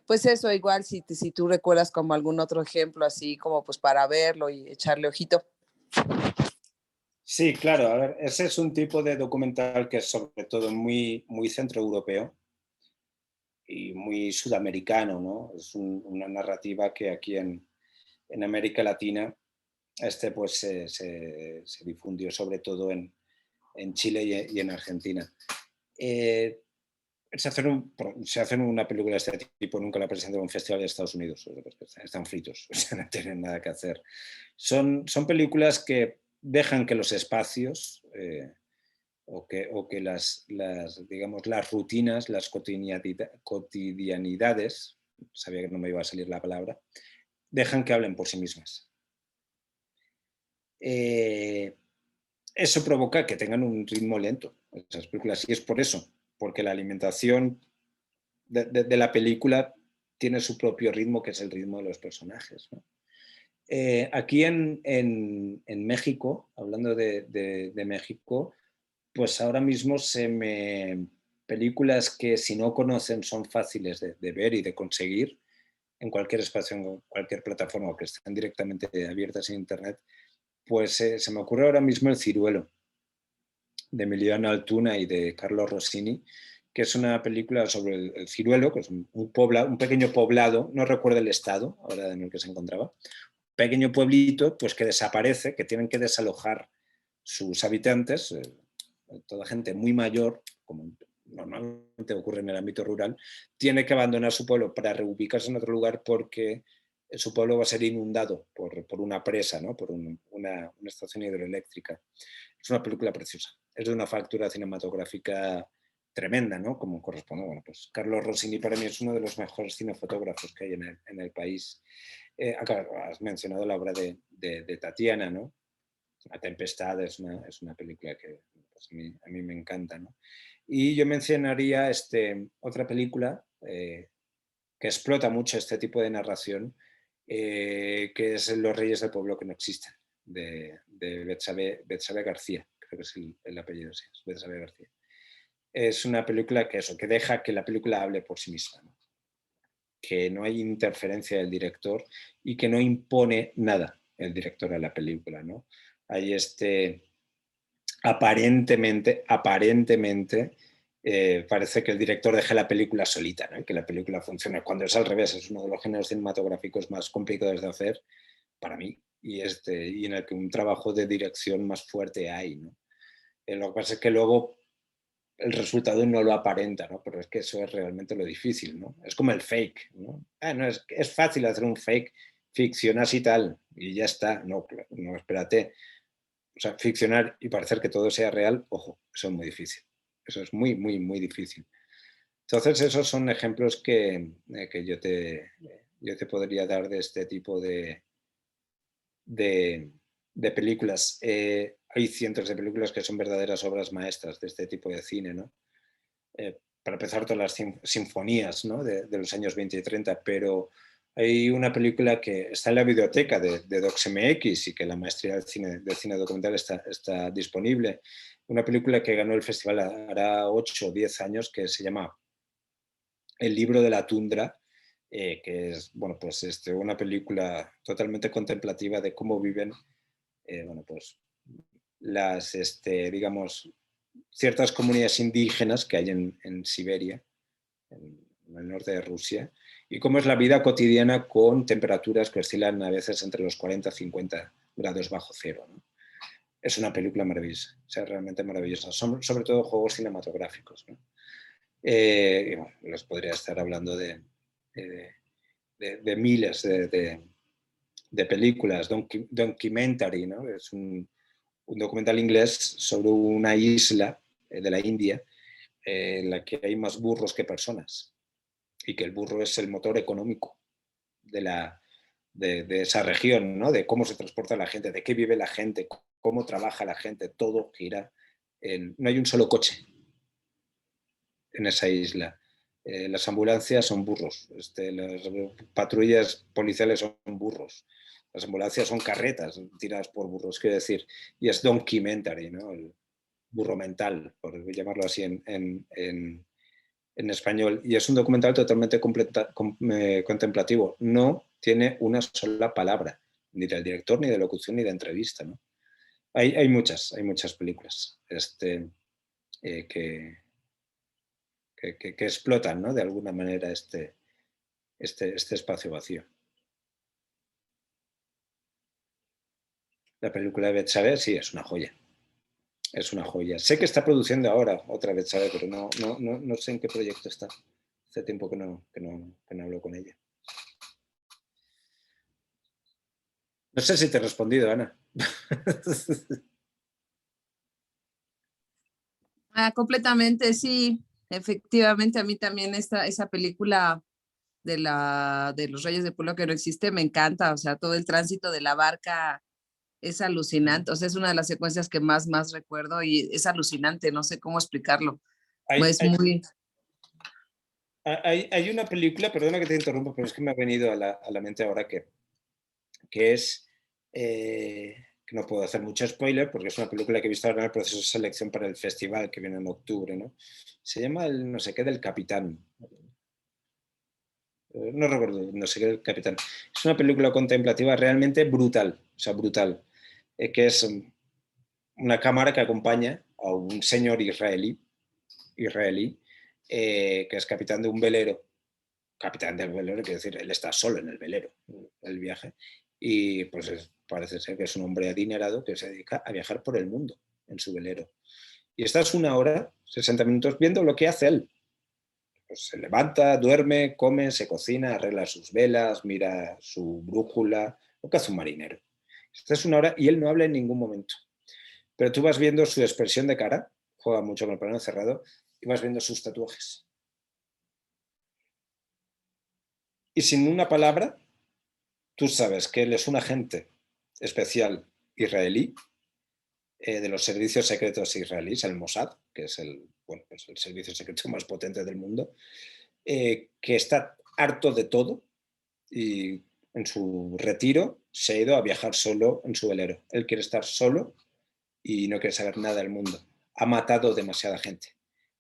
pues eso, igual si tú recuerdas como algún otro ejemplo así como pues para verlo y echarle ojito. Sí, claro, a ver, ese es un tipo de documental que es sobre todo muy, muy centroeuropeo y muy sudamericano, ¿no? Es una narrativa que aquí en América Latina pues se difundió sobre todo en Chile y en Argentina. Eh, se hacen una película de este tipo, nunca la presentan en un festival de Estados Unidos, están fritos, o sea, no tienen nada que hacer. Son películas que dejan que los espacios o que digamos, las rutinas, las cotidianidades, sabía que no me iba a salir la palabra, dejan que hablen por sí mismas. Eh, Eso provoca que tengan un ritmo lento, esas películas, y es por eso, porque la alimentación de la película tiene su propio ritmo, que es el ritmo de los personajes, ¿no? Aquí en México, hablando de México, pues ahora mismo películas que si no conocen son fáciles de ver y de conseguir en cualquier espacio, en cualquier plataforma o que estén directamente abiertas en internet, pues se me ocurre ahora mismo El Ciruelo, de Emiliano Altuna y de Carlos Rossini, que es una película sobre el Ciruelo, que es un pequeño poblado, no recuerdo el estado ahora en el que se encontraba, pequeño pueblito pues que desaparece, que tienen que desalojar sus habitantes, toda gente muy mayor, como normalmente ocurre en el ámbito rural, tiene que abandonar su pueblo para reubicarse en otro lugar porque su pueblo va a ser inundado por una presa, ¿no? Por una estación hidroeléctrica. Es una película preciosa, es de una factura cinematográfica tremenda, ¿no? Como corresponde. Bueno, pues Carlos Rossini para mí es uno de los mejores cinefotógrafos que hay en el país. Acá has mencionado la obra de Tatiana, ¿no? La Tempestad es una película que pues, a mí me encanta, ¿no? Y yo mencionaría otra película que explota mucho este tipo de narración, que es Los Reyes del Pueblo que no existen, de Betsabe García, creo que es el apellido, sí, es Betsabe García. Es una película que deja que la película hable por sí misma, ¿no? Que no hay interferencia del director y que no impone nada el director a la película, ¿no? Hay aparentemente, parece que el director deja la película solita, ¿no? Y que la película funciona, cuando es al revés, es uno de los géneros cinematográficos más complicados de hacer para mí y en el que un trabajo de dirección más fuerte hay, ¿no? Lo que pasa es que luego el resultado no lo aparenta, ¿no? Pero es que eso es realmente lo difícil, ¿no? Es como el fake, ¿no? No es fácil hacer un fake, ficcionas y tal, y ya está. No, no, espérate. O sea, ficcionar y parecer que todo sea real, ojo, eso es muy difícil. Eso es muy, muy, muy difícil. Entonces, esos son ejemplos que yo te podría dar de este tipo de, de películas. Hay cientos de películas que son verdaderas obras maestras de este tipo de cine, ¿no? Para empezar, todas las sinfonías, ¿no? de los años 20 y 30, pero hay una película que está en la biblioteca de DocsMX y que la maestría del cine documental está disponible. Una película que ganó el festival hará 8 o 10 años, que se llama El libro de la tundra, que es bueno, pues una película totalmente contemplativa de cómo viven bueno, pues las, digamos, ciertas comunidades indígenas que hay en Siberia, en el norte de Rusia, y cómo es la vida cotidiana con temperaturas que oscilan a veces entre los 40 y 50 grados bajo cero, ¿no? Es una película maravillosa, o sea, realmente maravillosa, son sobre todo juegos cinematográficos, ¿no? Y bueno, les podría estar hablando de miles de películas. Documentary, ¿no? Es un documental inglés sobre una isla de la India en la que hay más burros que personas y que el burro es el motor económico de esa región, ¿no? De cómo se transporta la gente, de qué vive la gente, cómo trabaja la gente, todo gira no hay un solo coche en esa isla. Las ambulancias son burros, las patrullas policiales son burros, las ambulancias son carretas tiradas por burros, quiero decir, y es documentary, ¿no? El burro mental, por llamarlo así en español, y es un documental totalmente contemplativo, no tiene una sola palabra, ni del director, ni de locución, ni de entrevista, ¿no? Hay muchas películas que explotan, ¿no? De alguna manera este espacio vacío. La película de Betsabe sí es una joya. Es una joya. Sé que está produciendo ahora otra Betsabe, pero no sé en qué proyecto está. Hace tiempo que no hablo con ella. No sé si te he respondido, Ana. Completamente, sí. Efectivamente, a mí también esa película de los Reyes de Pueblo que no existe me encanta. O sea, todo el tránsito de la barca es alucinante. O sea, es una de las secuencias que más recuerdo y es alucinante. No sé cómo explicarlo. Es muy... Hay una película, perdona que te interrumpa, pero es que me ha venido a la mente ahora que es, que no puedo hacer mucho spoiler porque es una película que he visto ahora en el proceso de selección para el festival que viene en octubre, ¿no? Se llama el no sé qué del Capitán. No recuerdo, no sé qué del Capitán. Es una película contemplativa realmente brutal, o sea, brutal, que es una cámara que acompaña a un señor israelí que es capitán de un velero. Capitán del velero, quiere decir, él está solo en el velero, el viaje, y pues parece ser que es un hombre adinerado que se dedica a viajar por el mundo en su velero. Y estás 1 hora, 60 minutos, viendo lo que hace él. Pues se levanta, duerme, come, se cocina, arregla sus velas, mira su brújula, lo que hace un marinero. Estás 1 hora y él no habla en ningún momento. Pero tú vas viendo su expresión de cara, juega mucho con el plano cerrado, y vas viendo sus tatuajes. Y sin una palabra, tú sabes que él es un agente especial israelí de los servicios secretos israelíes, el Mossad, que es pues el servicio secreto más potente del mundo, que está harto de todo y en su retiro se ha ido a viajar solo en su velero. Él quiere estar solo y no quiere saber nada del mundo. Ha matado demasiada gente,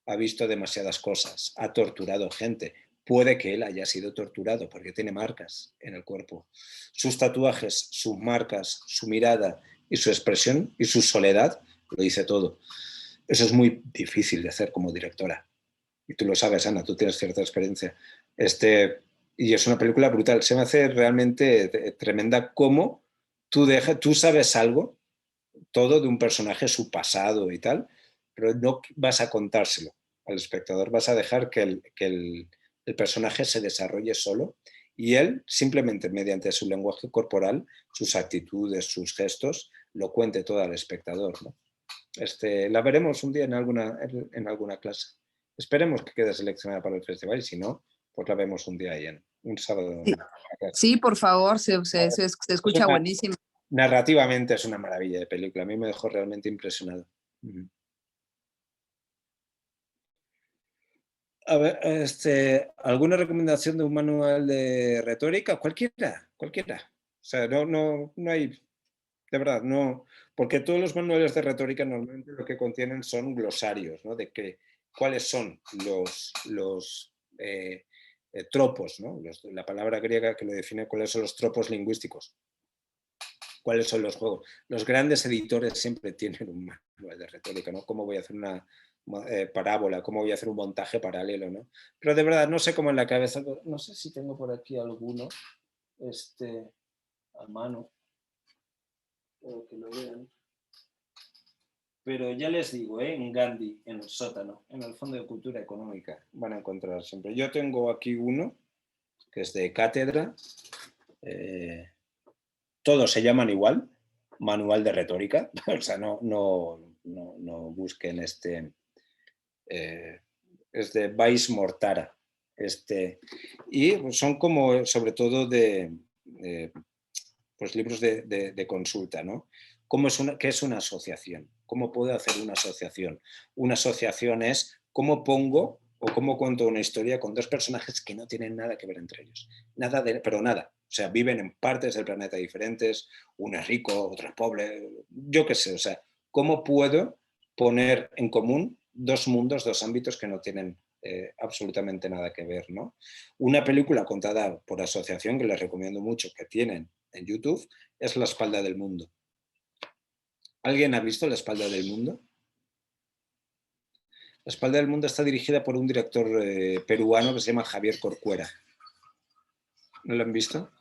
ha visto demasiadas cosas, ha torturado gente. Puede que él haya sido torturado porque tiene marcas en el cuerpo. Sus tatuajes, sus marcas, su mirada y su expresión y su soledad lo dice todo. Eso es muy difícil de hacer como directora. Y tú lo sabes, Ana, tú tienes cierta experiencia. Y es una película brutal. Se me hace realmente tremenda cómo tú sabes algo, todo de un personaje, su pasado y tal, pero no vas a contárselo al espectador, vas a dejar que el personaje se desarrolle solo y él simplemente mediante su lenguaje corporal, sus actitudes, sus gestos, lo cuente todo al espectador, ¿no? La veremos un día en alguna clase. Esperemos que quede seleccionada para el festival y si no, pues la vemos un día ahí un sábado. Sí, por favor, se escucha buenísimo. Narrativamente es una maravilla de película. A mí me dejó realmente impresionado. A ver, ¿alguna recomendación de un manual de retórica? Cualquiera. O sea, no hay, de verdad, no, porque todos los manuales de retórica normalmente lo que contienen son glosarios, ¿no? De cuáles son los tropos, ¿no? La palabra griega que lo define cuáles son los tropos lingüísticos. ¿Cuáles son los juegos? Los grandes editores siempre tienen un manual de retórica, ¿no? ¿Cómo voy a hacer una parábola? ¿Cómo voy a hacer un montaje paralelo, ¿no? Pero de verdad, no sé cómo en la cabeza, no sé si tengo por aquí alguno a mano, para que lo vean. Pero ya les digo, en Gandhi, en el sótano, en el Fondo de Cultura Económica, van a encontrar siempre. Yo tengo aquí uno, que es de cátedra. Todos se llaman igual, manual de retórica. O sea, no busquen es de Vais Mortara. Y son como, sobre todo, pues libros de consulta, ¿no? ¿Qué es una asociación? ¿Cómo puedo hacer una asociación? Una asociación es cómo pongo o cómo cuento una historia con dos personajes que no tienen nada que ver entre ellos. Pero nada. O sea, viven en partes del planeta diferentes, uno es rico, otro es pobre, yo qué sé. O sea, ¿cómo puedo poner en común dos mundos, dos ámbitos que no tienen absolutamente nada que ver, ¿no? Una película contada por asociación que les recomiendo mucho, que tienen en YouTube, es La espalda del mundo. ¿Alguien ha visto La espalda del mundo? La espalda del mundo está dirigida por un director peruano que se llama Javier Corcuera. ¿No lo han visto?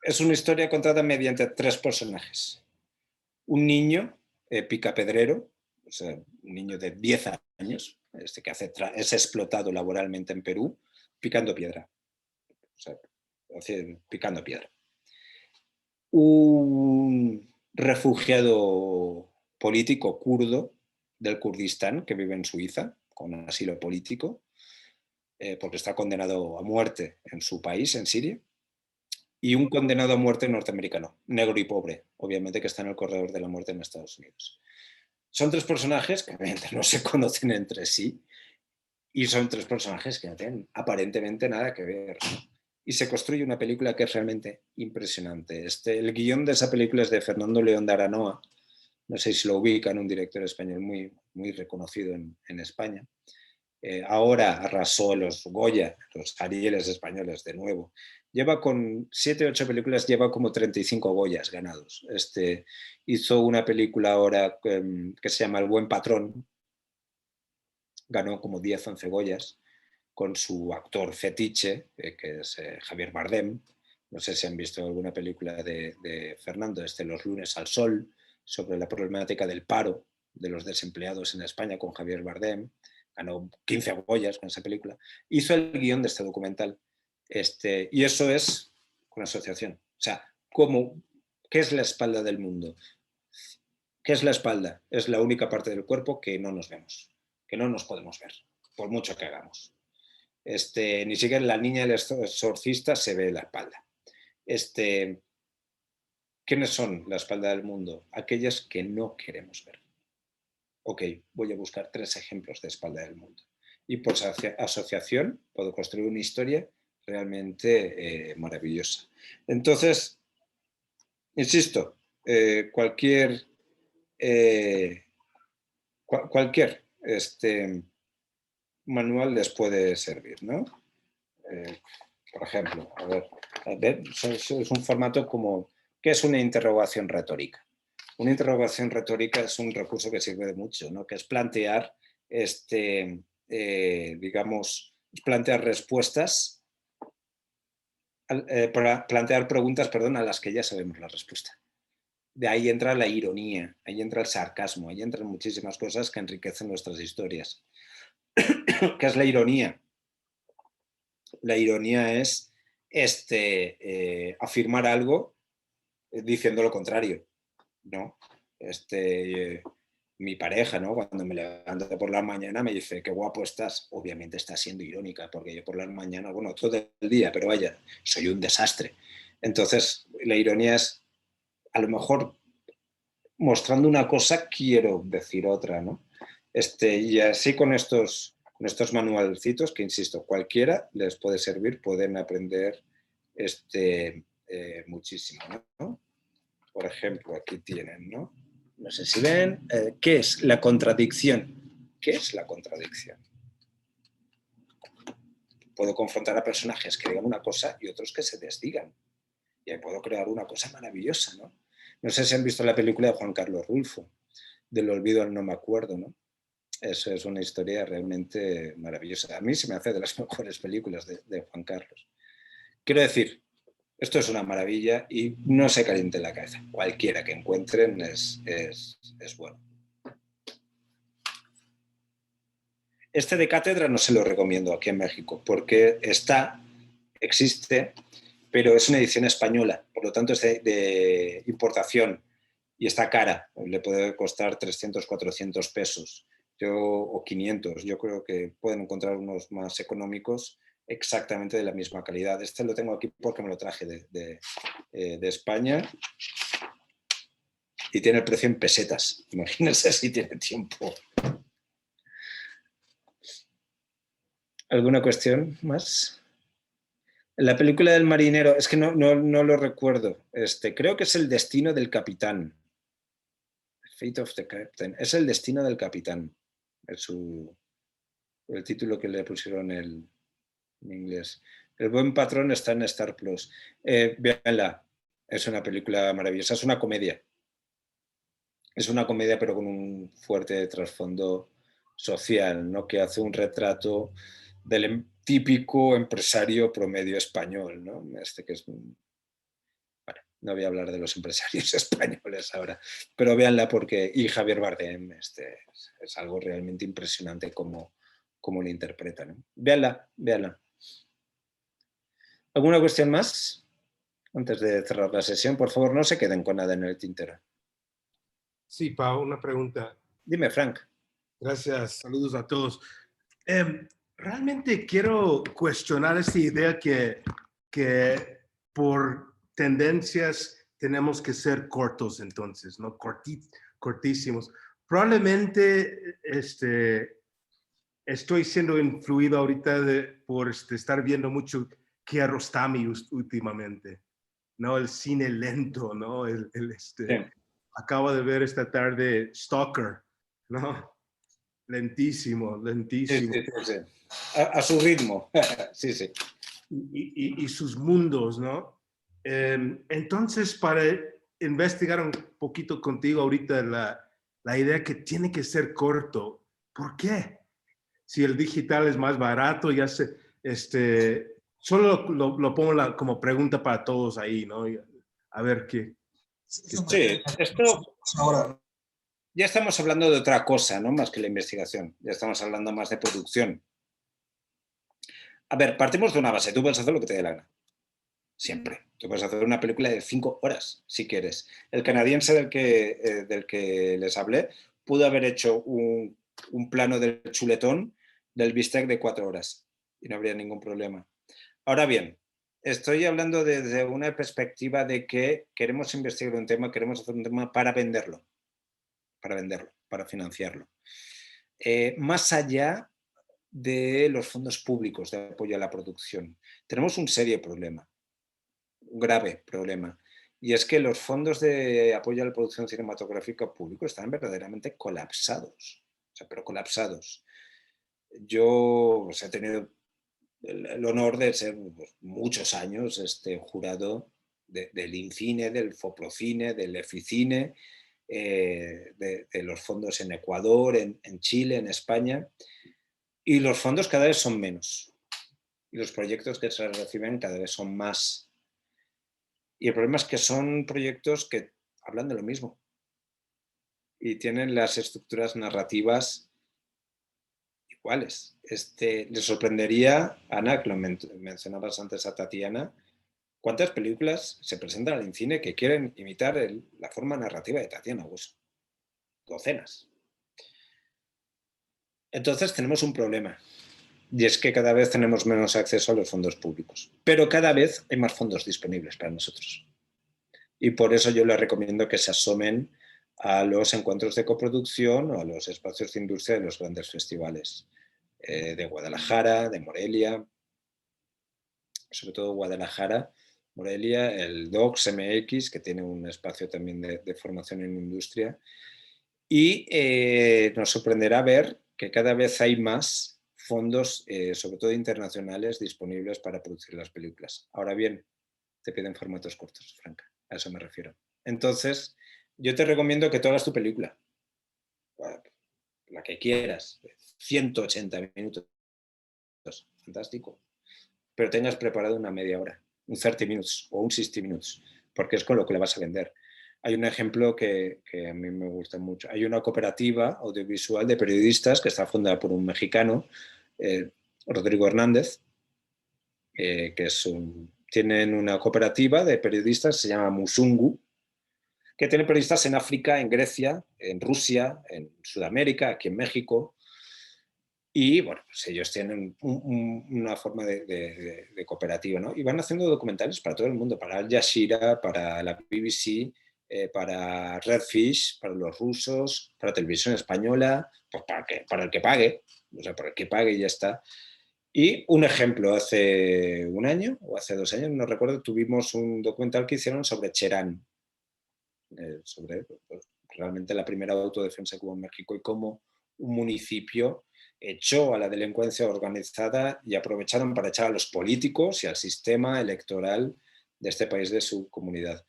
Es una historia contada mediante tres personajes. Un niño picapedrero, o sea, un niño de 10 años, que es explotado laboralmente en Perú, picando piedra. O sea, picando piedra. Un refugiado político kurdo del Kurdistán que vive en Suiza con asilo político porque está condenado a muerte en su país, en Siria, y un condenado a muerte norteamericano, negro y pobre, obviamente, que está en el corredor de la muerte en Estados Unidos. Son tres personajes que obviamente no se conocen entre sí y son tres personajes que no tienen aparentemente nada que ver, ¿no? Y se construye una película que es realmente impresionante. El guión de esa película es de Fernando León de Aranoa, no sé si lo ubican, un director español muy, muy reconocido en España. Ahora arrasó los Goya, los Arieles españoles de nuevo. Lleva con 7 o 8 películas, lleva como 35 Goyas ganados. Hizo una película ahora que se llama El buen patrón, ganó como 10 o 11 Goyas, con su actor fetiche, que es Javier Bardem. No sé si han visto alguna película de Fernando, Los lunes al sol, sobre la problemática del paro de los desempleados en España con Javier Bardem. Ganó 15 Goyas con esa película. Hizo el guión de este documental. Y eso es una asociación. O sea, ¿qué es la espalda del mundo? ¿Qué es la espalda? Es la única parte del cuerpo que no nos vemos, que no nos podemos ver, por mucho que hagamos. Ni siquiera en La niña del exorcista se ve la espalda. ¿Quiénes son la espalda del mundo? Aquellas que no queremos ver. Ok, voy a buscar 3 ejemplos de espalda del mundo. Y por asociación puedo construir una historia realmente maravillosa. Entonces, insisto, cualquier manual les puede servir, ¿no? Por ejemplo, a ver, es un formato como, ¿qué es una interrogación retórica? Una interrogación retórica es un recurso que sirve de mucho, ¿no? Que es plantear, digamos, plantear respuestas, plantear preguntas, perdón, a las que ya sabemos la respuesta. De ahí entra la ironía, ahí entra el sarcasmo, ahí entran muchísimas cosas que enriquecen nuestras historias. ¿Qué es la ironía? La ironía es afirmar algo diciendo lo contrario, ¿no? Mi pareja, ¿no? Cuando me levanto por la mañana me dice, qué guapo estás. Obviamente está siendo irónica, porque yo por la mañana, bueno, todo el día, pero vaya, soy un desastre. Entonces, la ironía es, a lo mejor, mostrando una cosa, quiero decir otra, ¿no? Y así con estos manualcitos, que insisto, cualquiera les puede servir, pueden aprender muchísimo, ¿no? Por ejemplo, aquí tienen, ¿no? No sé si ven, ¿qué es la contradicción? ¿Qué es la contradicción? Puedo confrontar a personajes que digan una cosa y otros que se desdigan. y ahí puedo crear una cosa maravillosa, ¿no? No sé si han visto la película de Juan Carlos Rulfo, Del olvido al no me acuerdo, ¿no? Eso es una historia realmente maravillosa. A mí se me hace de las mejores películas de Juan Carlos. Quiero decir, esto es una maravilla y no se caliente la cabeza. Cualquiera que encuentren es bueno. Este de cátedra no se lo recomiendo aquí en México porque existe, pero es una edición española, por lo tanto es de importación y está cara, le puede costar 300, 400 pesos o 500. Yo creo que pueden encontrar unos más económicos exactamente de la misma calidad. Este lo tengo aquí porque me lo traje de España y tiene el precio en pesetas. Imagínense si tiene tiempo. ¿Alguna cuestión más? La película del marinero, es que no lo recuerdo. Creo que es El destino del capitán. Fate of the Captain. Es El destino del capitán. Es el título que le pusieron en inglés. El buen patrón está en Star Plus. Véanla. Es una película maravillosa. Es una comedia. Es una comedia, pero con un fuerte trasfondo social, ¿no? Que hace un retrato del típico empresario promedio español, ¿no? Que es bueno, no voy a hablar de los empresarios españoles ahora, pero véanla porque, y Javier Bardem, es algo realmente impresionante como lo interpreta, ¿no? Véanla, véanla. ¿Alguna cuestión más? Antes de cerrar la sesión, por favor, no se queden con nada en el tintero. Sí, Pau, una pregunta. Dime, Frank. Gracias, saludos a todos. Realmente quiero cuestionar esta idea que por tendencias tenemos que ser cortos entonces, ¿no? Cortísimos. Probablemente estoy siendo influido ahorita por estar viendo mucho Kiarostami últimamente, ¿no? El cine lento, ¿no? Sí. Acabo de ver esta tarde Stalker, ¿no? Lentísimo, lentísimo. Sí, sí, sí. A su ritmo. Sí, sí. Y sus mundos, ¿no? Entonces, para investigar un poquito contigo ahorita la idea que tiene que ser corto, ¿por qué? Si el digital es más barato, ya se, solo lo pongo como pregunta para todos ahí, ¿no? A ver qué. Sí, esto ahora. Ya estamos hablando de otra cosa, ¿no? Más que la investigación. Ya estamos hablando más de producción. A ver, partimos de una base. Tú puedes hacer lo que te dé la gana. Siempre. Tú puedes hacer una película de 5 horas, si quieres. El canadiense del que les hablé pudo haber hecho un plano del chuletón del bistec de 4 horas y no habría ningún problema. Ahora bien, estoy hablando desde una perspectiva de que queremos investigar un tema, queremos hacer un tema para venderlo, para financiarlo. Más allá de los fondos públicos de apoyo a la producción, tenemos un serio problema, un grave problema, y es que los fondos de apoyo a la producción cinematográfica público están verdaderamente colapsados, pero colapsados. Yo he tenido el honor de ser muchos años jurado del INCINE, del FOPROCINE, del EFICINE, de los fondos en Ecuador, en Chile, en España, y los fondos cada vez son menos y los proyectos que se reciben cada vez son más. Y el problema es que son proyectos que hablan de lo mismo y tienen las estructuras narrativas iguales. Les sorprendería, Ana, que lo mencionabas antes a Tatiana, cuántas películas se presentan al cine que quieren imitar la forma narrativa de Tatiana Hueso. Docenas. Entonces tenemos un problema. Y es que cada vez tenemos menos acceso a los fondos públicos. Pero cada vez hay más fondos disponibles para nosotros. Y por eso yo les recomiendo que se asomen a los encuentros de coproducción o a los espacios de industria de los grandes festivales de Guadalajara, de Morelia, sobre todo Guadalajara, Morelia, el DOCS MX, que tiene un espacio también de formación en industria. Y nos sorprenderá ver que cada vez hay más fondos, sobre todo internacionales, disponibles para producir las películas. Ahora bien, te piden formatos cortos, Franca, a eso me refiero. Entonces, yo te recomiendo que tú hagas tu película, la que quieras, 180 minutos, fantástico, pero tengas preparado una media hora, un 30 minutes o un 60 minutes, porque es con lo que le vas a vender. Hay un ejemplo que a mí me gusta mucho. Hay una cooperativa audiovisual de periodistas que está fundada por un mexicano, Rodrigo Hernández, que tienen una cooperativa de periodistas, se llama Musungu, que tiene periodistas en África, en Grecia, en Rusia, en Sudamérica, aquí en México. Y bueno, pues ellos tienen una forma de cooperativa, ¿no? Y van haciendo documentales para todo el mundo, para Al Jazeera, para la BBC, para Redfish, para los rusos, para Televisión Española, pues para el que pague, o sea, para el que pague y ya está. Y un ejemplo, hace un año o hace 2 años, no recuerdo, tuvimos un documental que hicieron sobre Cherán, sobre pues, realmente la primera autodefensa que hubo en México y cómo un municipio echó a la delincuencia organizada y aprovecharon para echar a los políticos y al sistema electoral de este país, de su comunidad.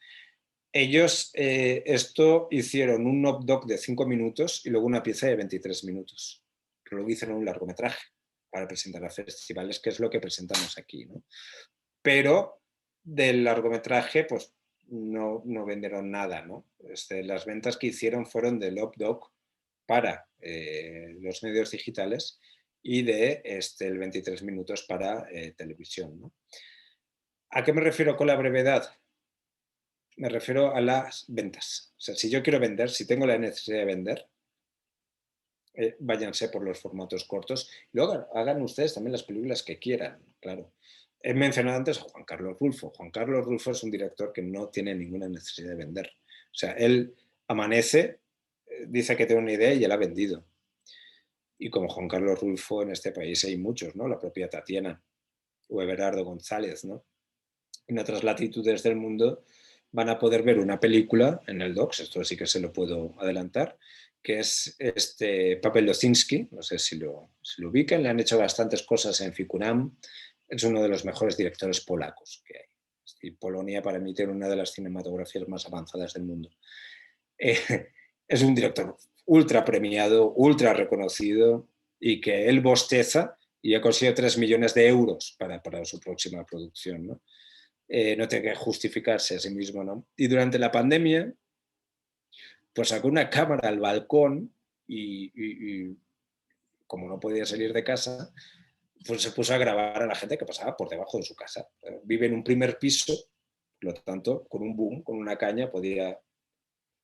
Ellos esto hicieron un knock-doc de 5 minutos y luego una pieza de 23 minutos. Pero luego hicieron un largometraje para presentar a festivales, que es lo que presentamos aquí, ¿no? Pero del largometraje, pues no vendieron nada, ¿no? Las ventas que hicieron fueron del knock-doc para los medios digitales y de el 23 minutos para televisión, ¿no? ¿A qué me refiero con la brevedad? Me refiero a las ventas. O sea, si yo quiero vender, si tengo la necesidad de vender, váyanse por los formatos cortos. Luego hagan ustedes también las películas que quieran, claro. He mencionado antes a Juan Carlos Rulfo. Juan Carlos Rulfo es un director que no tiene ninguna necesidad de vender. O sea, él amanece, dice que tiene una idea y él ha vendido. Y como Juan Carlos Rulfo en este país hay muchos, ¿no? La propia Tatiana o Everardo González, ¿no? En otras latitudes del mundo van a poder ver una película en el Docs, esto sí que se lo puedo adelantar, que es Paweł Lociński, no sé si lo ubican, le han hecho bastantes cosas en Ficunam, es uno de los mejores directores polacos que hay. Y Polonia para mí tiene una de las cinematografías más avanzadas del mundo. Es un director ultra premiado, ultra reconocido y que él bosteza y ha conseguido 3 millones de euros para su próxima producción, ¿no? No tiene que justificarse a sí mismo, ¿no? Y durante la pandemia, pues sacó una cámara al balcón y como no podía salir de casa, pues se puso a grabar a la gente que pasaba por debajo de su casa. Vive en un primer piso, por lo tanto, con un boom, con una caña, podía,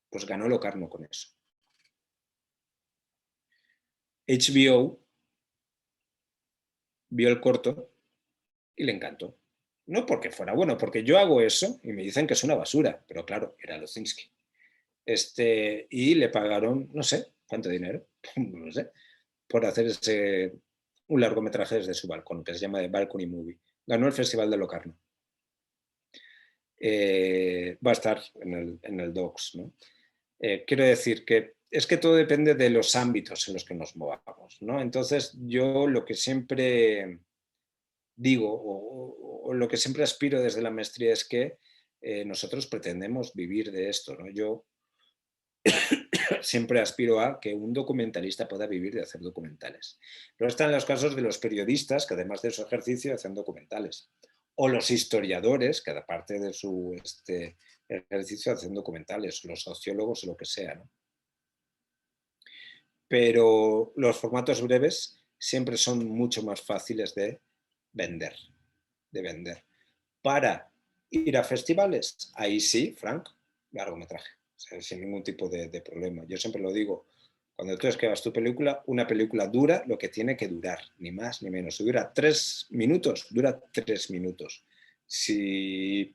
pues ganó Locarno con eso. HBO vio el corto y le encantó. No porque fuera bueno, porque yo hago eso y me dicen que es una basura, pero claro, era Lociński. Y le pagaron, no sé, ¿cuánto dinero? No sé, por hacer un largometraje desde su balcón, que se llama The Balcony Movie. Ganó el Festival de Locarno. Va a estar en el Docs, ¿no? Quiero decir que es que todo depende de los ámbitos en los que nos movamos, ¿no? Entonces, yo lo que siempre digo, o lo que siempre aspiro desde la maestría es que nosotros pretendemos vivir de esto, ¿no? Yo siempre aspiro a que un documentalista pueda vivir de hacer documentales. Luego están los casos de los periodistas, que además de su ejercicio hacen documentales. O los historiadores, que aparte de su ejercicio hacen documentales. Los sociólogos o lo que sea, ¿no? Pero los formatos breves siempre son mucho más fáciles de vender. Para ir a festivales, ahí sí, Frank, largometraje. O sea, sin ningún tipo de problema. Yo siempre lo digo, cuando tú escribas tu película, una película dura lo que tiene que durar, ni más ni menos. Si dura 3 minutos, dura 3 minutos. Si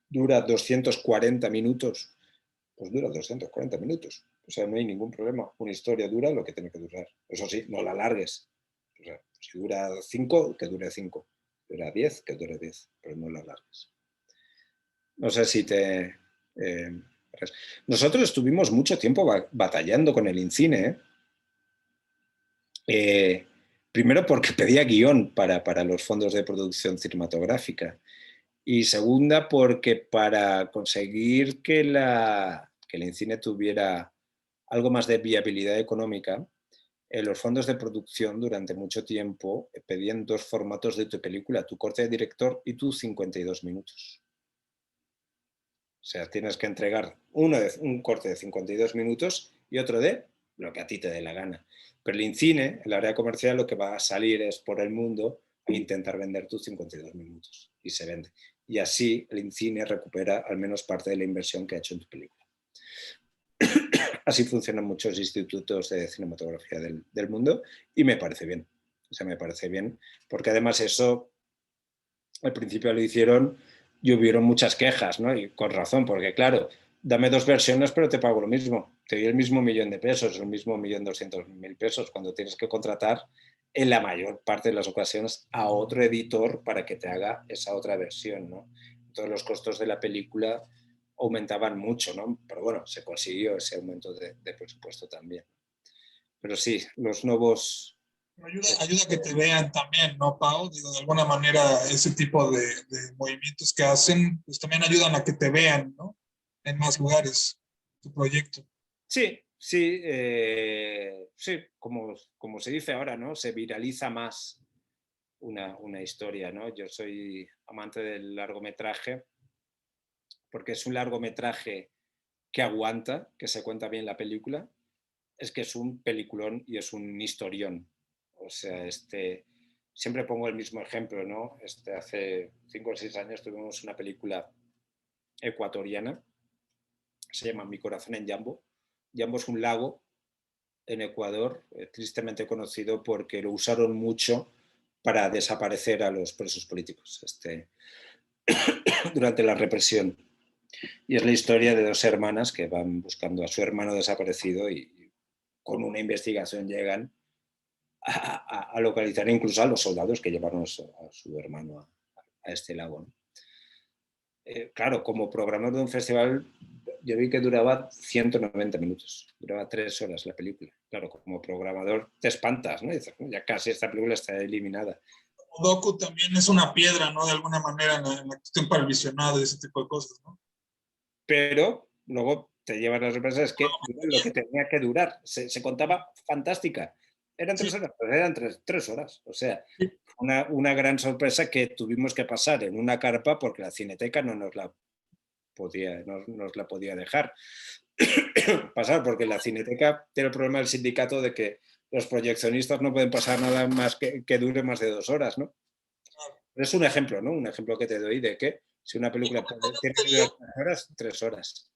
dura 240 minutos, pues dura 240 minutos. O sea, no hay ningún problema. Una historia dura lo que tiene que durar. Eso sí, no la alargues. O sea, si dura 5, que dure 5. Si dura 10, que dure 10. Pero no la alargues. No sé si te... nosotros estuvimos mucho tiempo batallando con el INCINE. Primero porque pedía guión para los fondos de producción cinematográfica. Y segunda, porque para conseguir que el INCINE tuviera algo más de viabilidad económica, los fondos de producción durante mucho tiempo pedían 2 formatos de tu película, tu corte de director y tus 52 minutos. O sea, tienes que entregar un corte de 52 minutos y otro de lo que a ti te dé la gana. Pero el INCINE, el área comercial, lo que va a salir es por el mundo e intentar vender tus 52 minutos. Y se vende. Y así el INCINE recupera al menos parte de la inversión que ha hecho en tu película. Así funcionan muchos institutos de cinematografía del mundo y me parece bien. O sea, me parece bien porque además eso al principio lo hicieron y hubieron muchas quejas, ¿no? Y con razón, porque claro, dame 2 versiones pero te pago lo mismo. Te doy el mismo $1.000.000, el mismo $1.200.000 cuando tienes que contratar en la mayor parte de las ocasiones a otro editor para que te haga esa otra versión, ¿no? Entonces los costos de la película aumentaban mucho, ¿no? Pero bueno, se consiguió ese aumento de presupuesto también. Pero sí, los nuevos... Ayuda a que te vean también, ¿no, Pau? Digo, de alguna manera ese tipo de movimientos que hacen, pues también ayudan a que te vean, ¿no? En más lugares, tu proyecto. Sí, sí, sí, como se dice ahora, ¿no? Se viraliza más una historia, ¿no? Yo soy amante del largometraje porque es un largometraje que aguanta, que se cuenta bien la película, es que es un peliculón y es un historión. O sea, siempre pongo el mismo ejemplo, ¿no? Hace 5 o 6 años tuvimos una película ecuatoriana, se llama Mi corazón en Yambo. Yambo es un lago en Ecuador, tristemente conocido porque lo usaron mucho para desaparecer a los presos políticos durante la represión. Y es la historia de 2 hermanas que van buscando a su hermano desaparecido y con una investigación llegan a localizar incluso a los soldados que llevaron a su hermano a este lago, ¿no? Claro, como programador de un festival, yo vi que duraba 190 minutos, duraba 3 horas la película. Claro, como programador te espantas, ¿no? Y dices, ya casi esta película está eliminada. Doku también es una piedra, ¿no? De alguna manera en la cuestión para el visionado y ese tipo de cosas, ¿no? Pero luego te llevas las sorpresas, es que lo que tenía que durar, se contaba fantástica. Eran 3 horas, pero eran 3 horas. O sea, una gran sorpresa que tuvimos que pasar en una carpa porque la Cineteca no nos la podía dejar pasar, porque la Cineteca tiene el problema del sindicato de que los proyeccionistas no pueden pasar nada más que dure más de 2 horas, ¿no? Es un ejemplo, ¿no? Un ejemplo que te doy de que si una película tiene que durar 3 horas, 3 horas.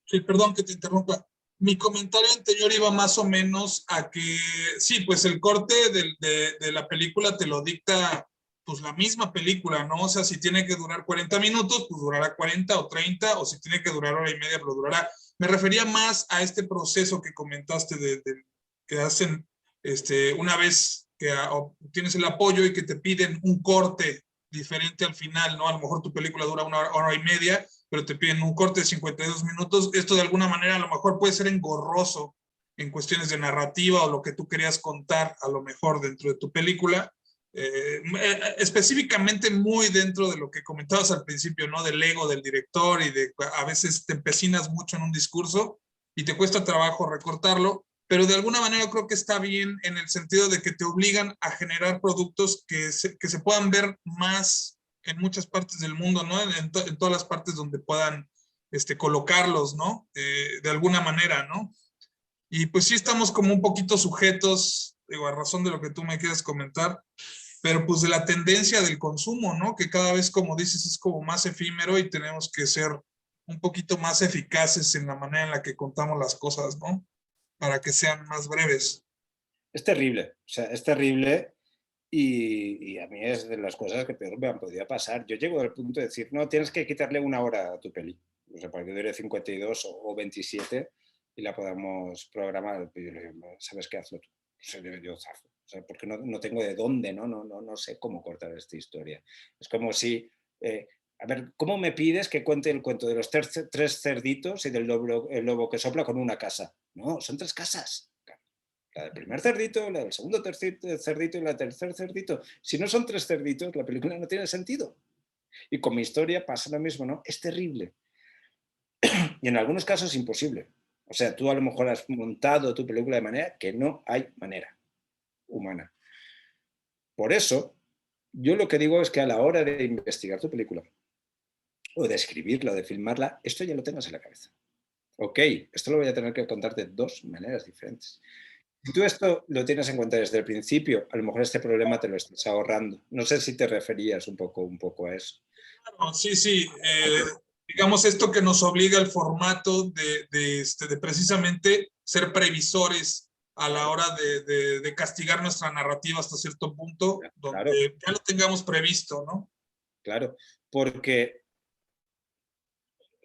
Sí, perdón que te interrumpa. Mi comentario anterior iba más o menos a que, sí, pues el corte de la película te lo dicta pues la misma película, ¿no? O sea, si tiene que durar 40 minutos, pues durará 40 o 30, o si tiene que durar hora y media, pues durará. Me refería más a este proceso que comentaste que hacen una vez que obtienes el apoyo y que te piden un corte diferente al final, ¿no? A lo mejor tu película dura una hora y media, pero te piden un corte de 52 minutos. Esto de alguna manera a lo mejor puede ser engorroso en cuestiones de narrativa o lo que tú querías contar a lo mejor dentro de tu película. Específicamente muy dentro de lo que comentabas al principio, ¿no? Del ego del director y de a veces te empecinas mucho en un discurso y te cuesta trabajo recortarlo, pero de alguna manera creo que está bien en el sentido de que te obligan a generar productos que se puedan ver más en muchas partes del mundo, ¿no? En todas las partes donde puedan colocarlos, ¿no? De alguna manera, ¿no? Y pues sí estamos como un poquito sujetos, digo, a razón de lo que tú me quieras comentar, pero pues de la tendencia del consumo, ¿no? Que cada vez, como dices, es como más efímero y tenemos que ser un poquito más eficaces en la manera en la que contamos las cosas, ¿no? Para que sean más breves. Es terrible, o sea, es terrible y a mí es de las cosas que peor me han podido pasar. Yo llego al punto de decir, no, tienes que quitarle 1 hora a tu peli, o sea, para que dure 52 o 27 y la podamos programar. Y yo le digo, ¿sabes qué? Hazlo tú. Yo zafo. O sea, porque no tengo de dónde, no sé cómo cortar esta historia. Es como si, a ver, ¿cómo me pides que cuente el cuento de los 3 cerditos y del el lobo que sopla con una casa? No, son 3 casas. La del primer cerdito, la del segundo cerdito y la del tercer cerdito. Si no son 3 cerditos, la película no tiene sentido. Y con mi historia pasa lo mismo, ¿no? Es terrible. Y en algunos casos imposible. O sea, tú a lo mejor has montado tu película de manera que no hay manera humana. Por eso, yo lo que digo es que a la hora de investigar tu película, o de escribirla, o de filmarla, esto ya lo tengas en la cabeza. Ok, esto lo voy a tener que contar de dos maneras diferentes. Si tú esto lo tienes en cuenta desde el principio, a lo mejor este problema te lo estás ahorrando. No sé si te referías un poco a eso. Claro, sí, sí. Digamos, esto que nos obliga el formato de precisamente ser previsores a la hora de castigar nuestra narrativa hasta cierto punto, donde Claro, ya lo tengamos previsto, ¿no? claro, porque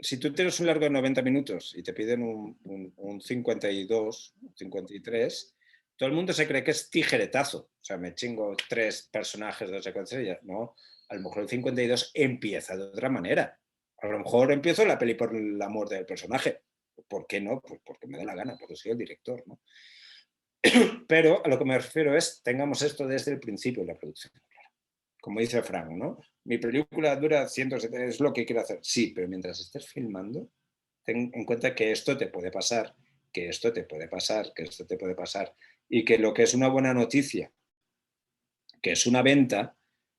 si tú tienes un largo de 90 minutos y te piden un 52, 53, todo el mundo se cree que es tijeretazo. O sea, me chingo 3 personajes de secuencia y ya. No, a lo mejor el 52 empieza de otra manera. A lo mejor empiezo la peli por el amor del personaje. ¿Por qué no? Pues porque me da la gana, porque soy el director, ¿no? Pero a lo que me refiero es, tengamos esto desde el principio de la producción. Como dice Frank, ¿no? Mi película dura 170, es lo que quiero hacer. Sí, pero mientras estés filmando, ten en cuenta que esto te puede pasar, que esto te puede pasar, que esto te puede pasar. Y que lo que es una buena noticia, que es una venta,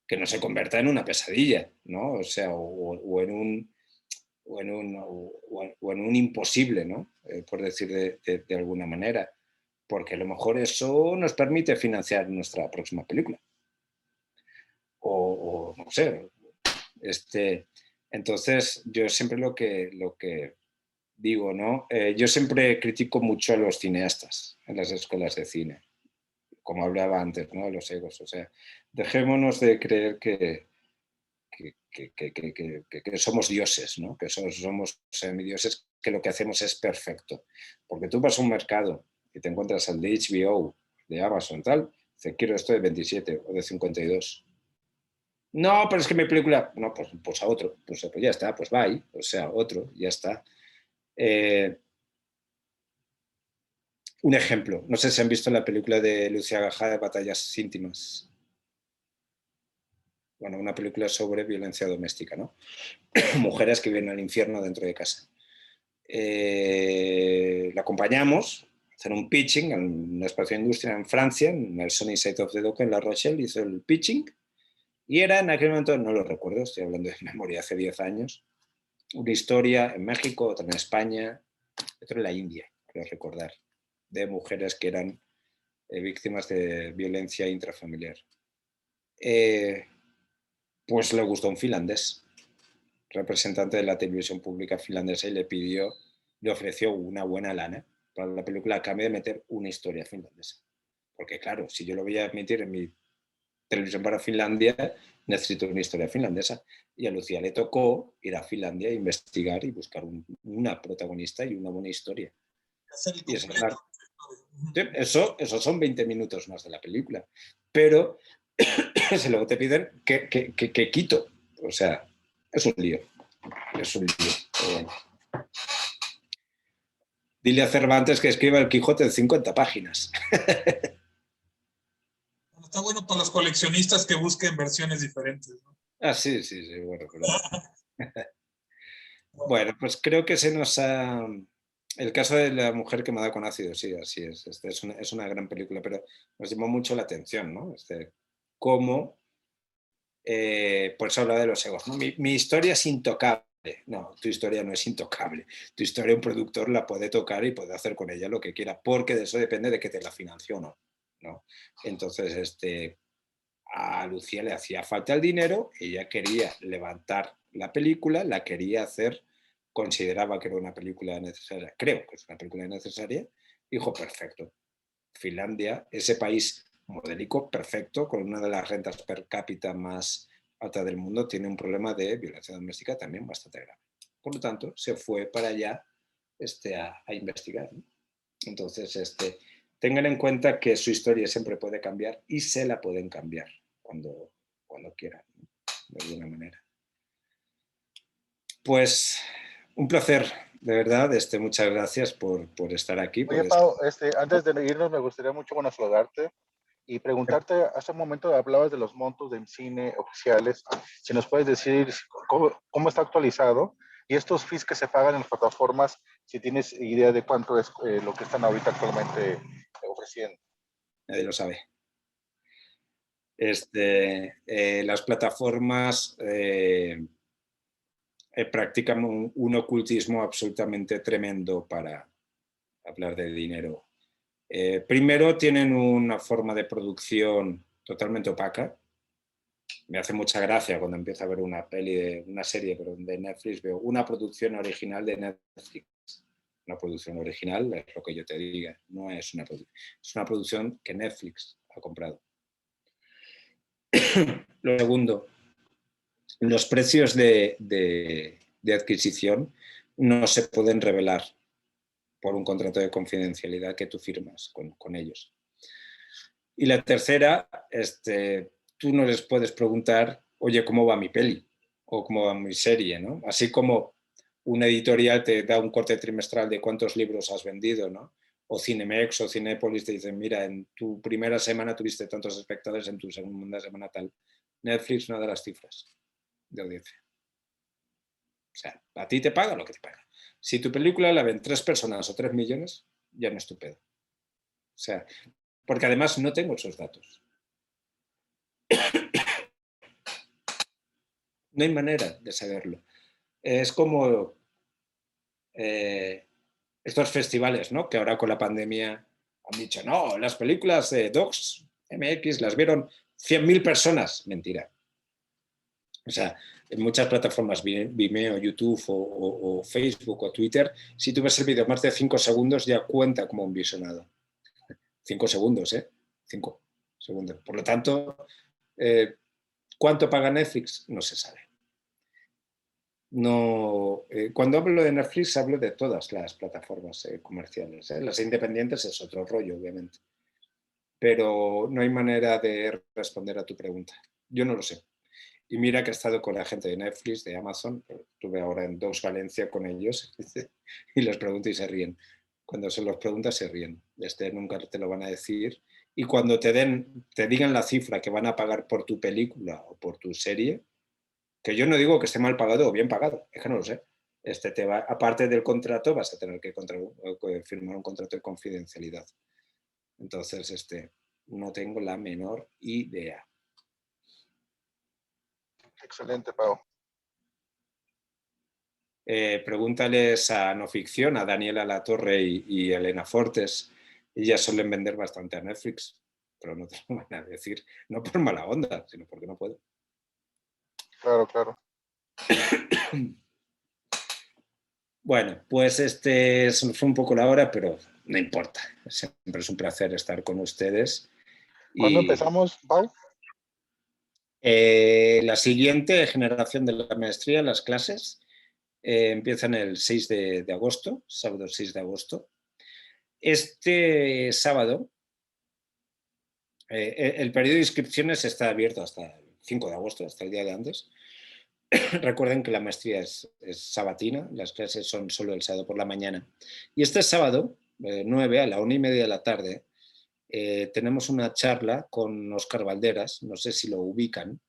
que no se convierta en una pesadilla, ¿no? O sea, o en un imposible, ¿no? Por decir de alguna manera. Porque a lo mejor eso nos permite financiar nuestra próxima película. O no sé. Entonces, yo siempre lo que digo, ¿no? Yo siempre critico mucho a los cineastas en las escuelas de cine, como hablaba antes, ¿no? Los egos. O sea, dejémonos de creer que somos dioses, ¿no? Que somos semidioses, que lo que hacemos es perfecto. Porque tú vas a un mercado y te encuentras al de HBO, de Amazon, tal, dice, quiero esto de 27 o de 52. No, pero es que mi película... No, pues a otro. Pues ya está, pues bye. O sea, otro, ya está. Un ejemplo. No sé si han visto la película de Lucía Gajá de Batallas íntimas. Bueno, una película sobre violencia doméstica, ¿no? Mujeres que viven al infierno dentro de casa. La acompañamos a hacer un pitching en un espacio de industria en Francia, en el Sunny Side of the Dock en La Rochelle, hizo el pitching y era en aquel momento, no lo recuerdo, estoy hablando de memoria, hace 10 años, una historia en México, otra en España, otra en la India, creo recordar, de mujeres que eran víctimas de violencia intrafamiliar. Pues le gustó un finlandés, representante de la televisión pública finlandesa, y le ofreció una buena lana para la película a cambio de meter una historia finlandesa. Porque claro, si yo lo voy a admitir en mi televisión para Finlandia, necesito una historia finlandesa. Y a Lucía le tocó ir a Finlandia a investigar y buscar una protagonista y una buena historia. Y eso son 20 minutos más de la película. Pero si luego te piden que quito. O sea, es un lío. Es un lío. Dile a Cervantes que escriba el Quijote en 50 páginas. Está bueno para los coleccionistas que busquen versiones diferentes, ¿no? Ah, sí, bueno, pero... Bueno, pues creo que se nos ha... El caso de la mujer quemada con ácido, sí, así es. Es una gran película, pero nos llamó mucho la atención, ¿no? Cómo... por eso hablaba de los egos, ¿no? Mi historia es intocable. No, tu historia no es intocable. Tu historia un productor la puede tocar y puede hacer con ella lo que quiera, porque de eso depende de que te la financie o no, ¿no? Entonces, a Lucía le hacía falta el dinero, ella quería levantar la película, la quería hacer, consideraba que era una película necesaria, creo que es una película necesaria, dijo, perfecto. Finlandia, ese país modélico, perfecto, con una de las rentas per cápita más alta del mundo, tiene un problema de violencia doméstica también bastante grave. Por lo tanto, se fue para allá a investigar, ¿no? Entonces, tengan en cuenta que su historia siempre puede cambiar y se la pueden cambiar cuando quieran, ¿no? De alguna manera. Pues un placer, de verdad. Muchas gracias por estar aquí. Oye, Pau, antes de irnos me gustaría mucho saludarte. Y preguntarte, hace un momento hablabas de los montos del cine oficiales, si nos puedes decir cómo está actualizado y estos fees que se pagan en las plataformas, si tienes idea de cuánto es lo que están ahorita actualmente ofreciendo. Nadie lo sabe. Las plataformas practican un ocultismo absolutamente tremendo para hablar de dinero. Primero, tienen una forma de producción totalmente opaca. Me hace mucha gracia cuando empiezo a ver una serie de Netflix, veo una producción original de Netflix. Una producción original es lo que yo te diga, no es una producción. Es una producción que Netflix ha comprado. Lo segundo, los precios de adquisición no se pueden revelar por un contrato de confidencialidad que tú firmas con ellos. Y la tercera, tú no les puedes preguntar, oye, ¿cómo va mi peli? O ¿cómo va mi serie? ¿No? Así como una editorial te da un corte trimestral de cuántos libros has vendido, ¿no? O Cinemex o Cinépolis te dicen, mira, en tu primera semana tuviste tantos espectadores, en tu segunda semana tal. Netflix no da las cifras de audiencia. O sea, a ti te paga lo que te paga. Si tu película la ven 3 personas o 3 millones, ya no es tu pedo. O sea, porque además no tengo esos datos. No hay manera de saberlo. Es como estos festivales, ¿no? Que ahora con la pandemia han dicho, no, las películas de Docs MX las vieron 100.000 personas. Mentira. O sea, en muchas plataformas, Vimeo, YouTube o Facebook o Twitter, si tú ves el vídeo más de 5 segundos ya cuenta como un visionado. 5 segundos, 5 segundos. Por lo tanto, ¿cuánto paga Netflix? No se sabe. No, cuando hablo de Netflix hablo de todas las plataformas comerciales. Las independientes es otro rollo, obviamente. Pero no hay manera de responder a tu pregunta. Yo no lo sé. Y mira que he estado con la gente de Netflix, de Amazon, estuve ahora en Docs Valencia con ellos y les pregunto y se ríen. Cuando se los preguntas se ríen. Nunca te lo van a decir. Y cuando te digan la cifra que van a pagar por tu película o por tu serie, que yo no digo que esté mal pagado o bien pagado, es que no lo sé. Aparte del contrato, vas a tener que firmar un contrato de confidencialidad. Entonces, no tengo la menor idea. Excelente, Pau. Pregúntales a No Ficción, a Daniela Latorre y Elena Fortes. Ellas suelen vender bastante a Netflix, pero no te lo van a decir, no por mala onda, sino porque no puedo. Claro, claro. Bueno, pues se nos fue un poco la hora, pero no importa. Siempre es un placer estar con ustedes. ¿Cuándo empezamos, Pau? La siguiente generación de la maestría, las clases, empiezan el 6 de agosto, sábado 6 de agosto. Este sábado, el periodo de inscripciones está abierto hasta el 5 de agosto, hasta el día de antes. Recuerden que la maestría es sabatina, las clases son solo el sábado por la mañana. Y este sábado, 9 a la 1:30 de la tarde, tenemos una charla con Óscar Valderas, no sé si lo ubican.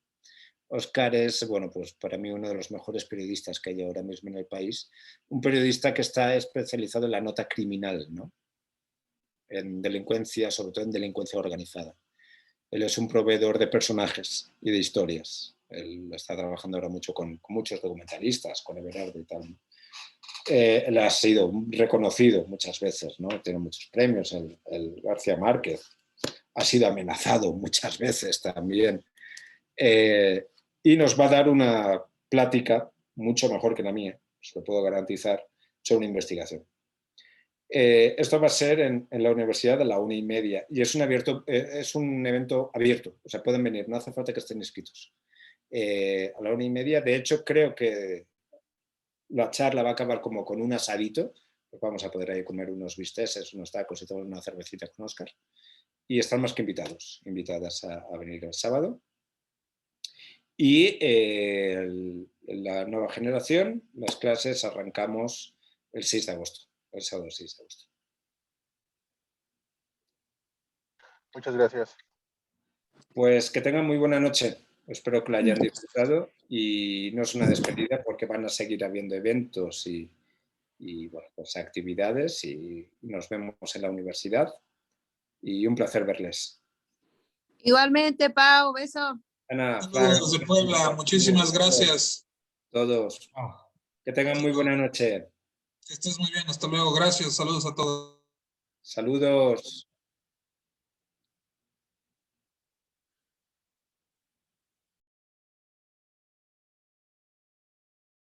Óscar es, bueno, pues para mí uno de los mejores periodistas que hay ahora mismo en el país, un periodista que está especializado en la nota criminal, ¿no? En delincuencia, sobre todo en delincuencia organizada. Él es un proveedor de personajes y de historias. Él está trabajando ahora mucho con muchos documentalistas, con Everardo y tal. Él ha sido reconocido muchas veces, ¿no? Tiene muchos premios, el García Márquez. Ha sido amenazado muchas veces también. Y nos va a dar una plática mucho mejor que la mía, os lo puedo garantizar, sobre una investigación. Esto va a ser en la universidad a la 1:30 y es un evento abierto, o sea, pueden venir, no hace falta que estén inscritos. A la 1:30, de hecho, creo que la charla va a acabar como con un asadito, pues vamos a poder ahí comer unos bisteces, unos tacos y tomar una cervecita con Óscar. Y están más que invitadas a venir el sábado. Y la nueva generación, las clases arrancamos el 6 de agosto, el sábado 6 de agosto. Muchas gracias. Pues que tengan muy buena noche. Espero que la hayan disfrutado y no es una despedida porque van a seguir habiendo eventos y bueno, pues actividades y nos vemos en la universidad y un placer verles. Igualmente, Pau, beso. Ana, Saludos Frank, desde Puebla, muchísimas gracias. todos. Que tengan muy buena noche. Que estés muy bien, hasta luego, gracias, saludos a todos. Saludos.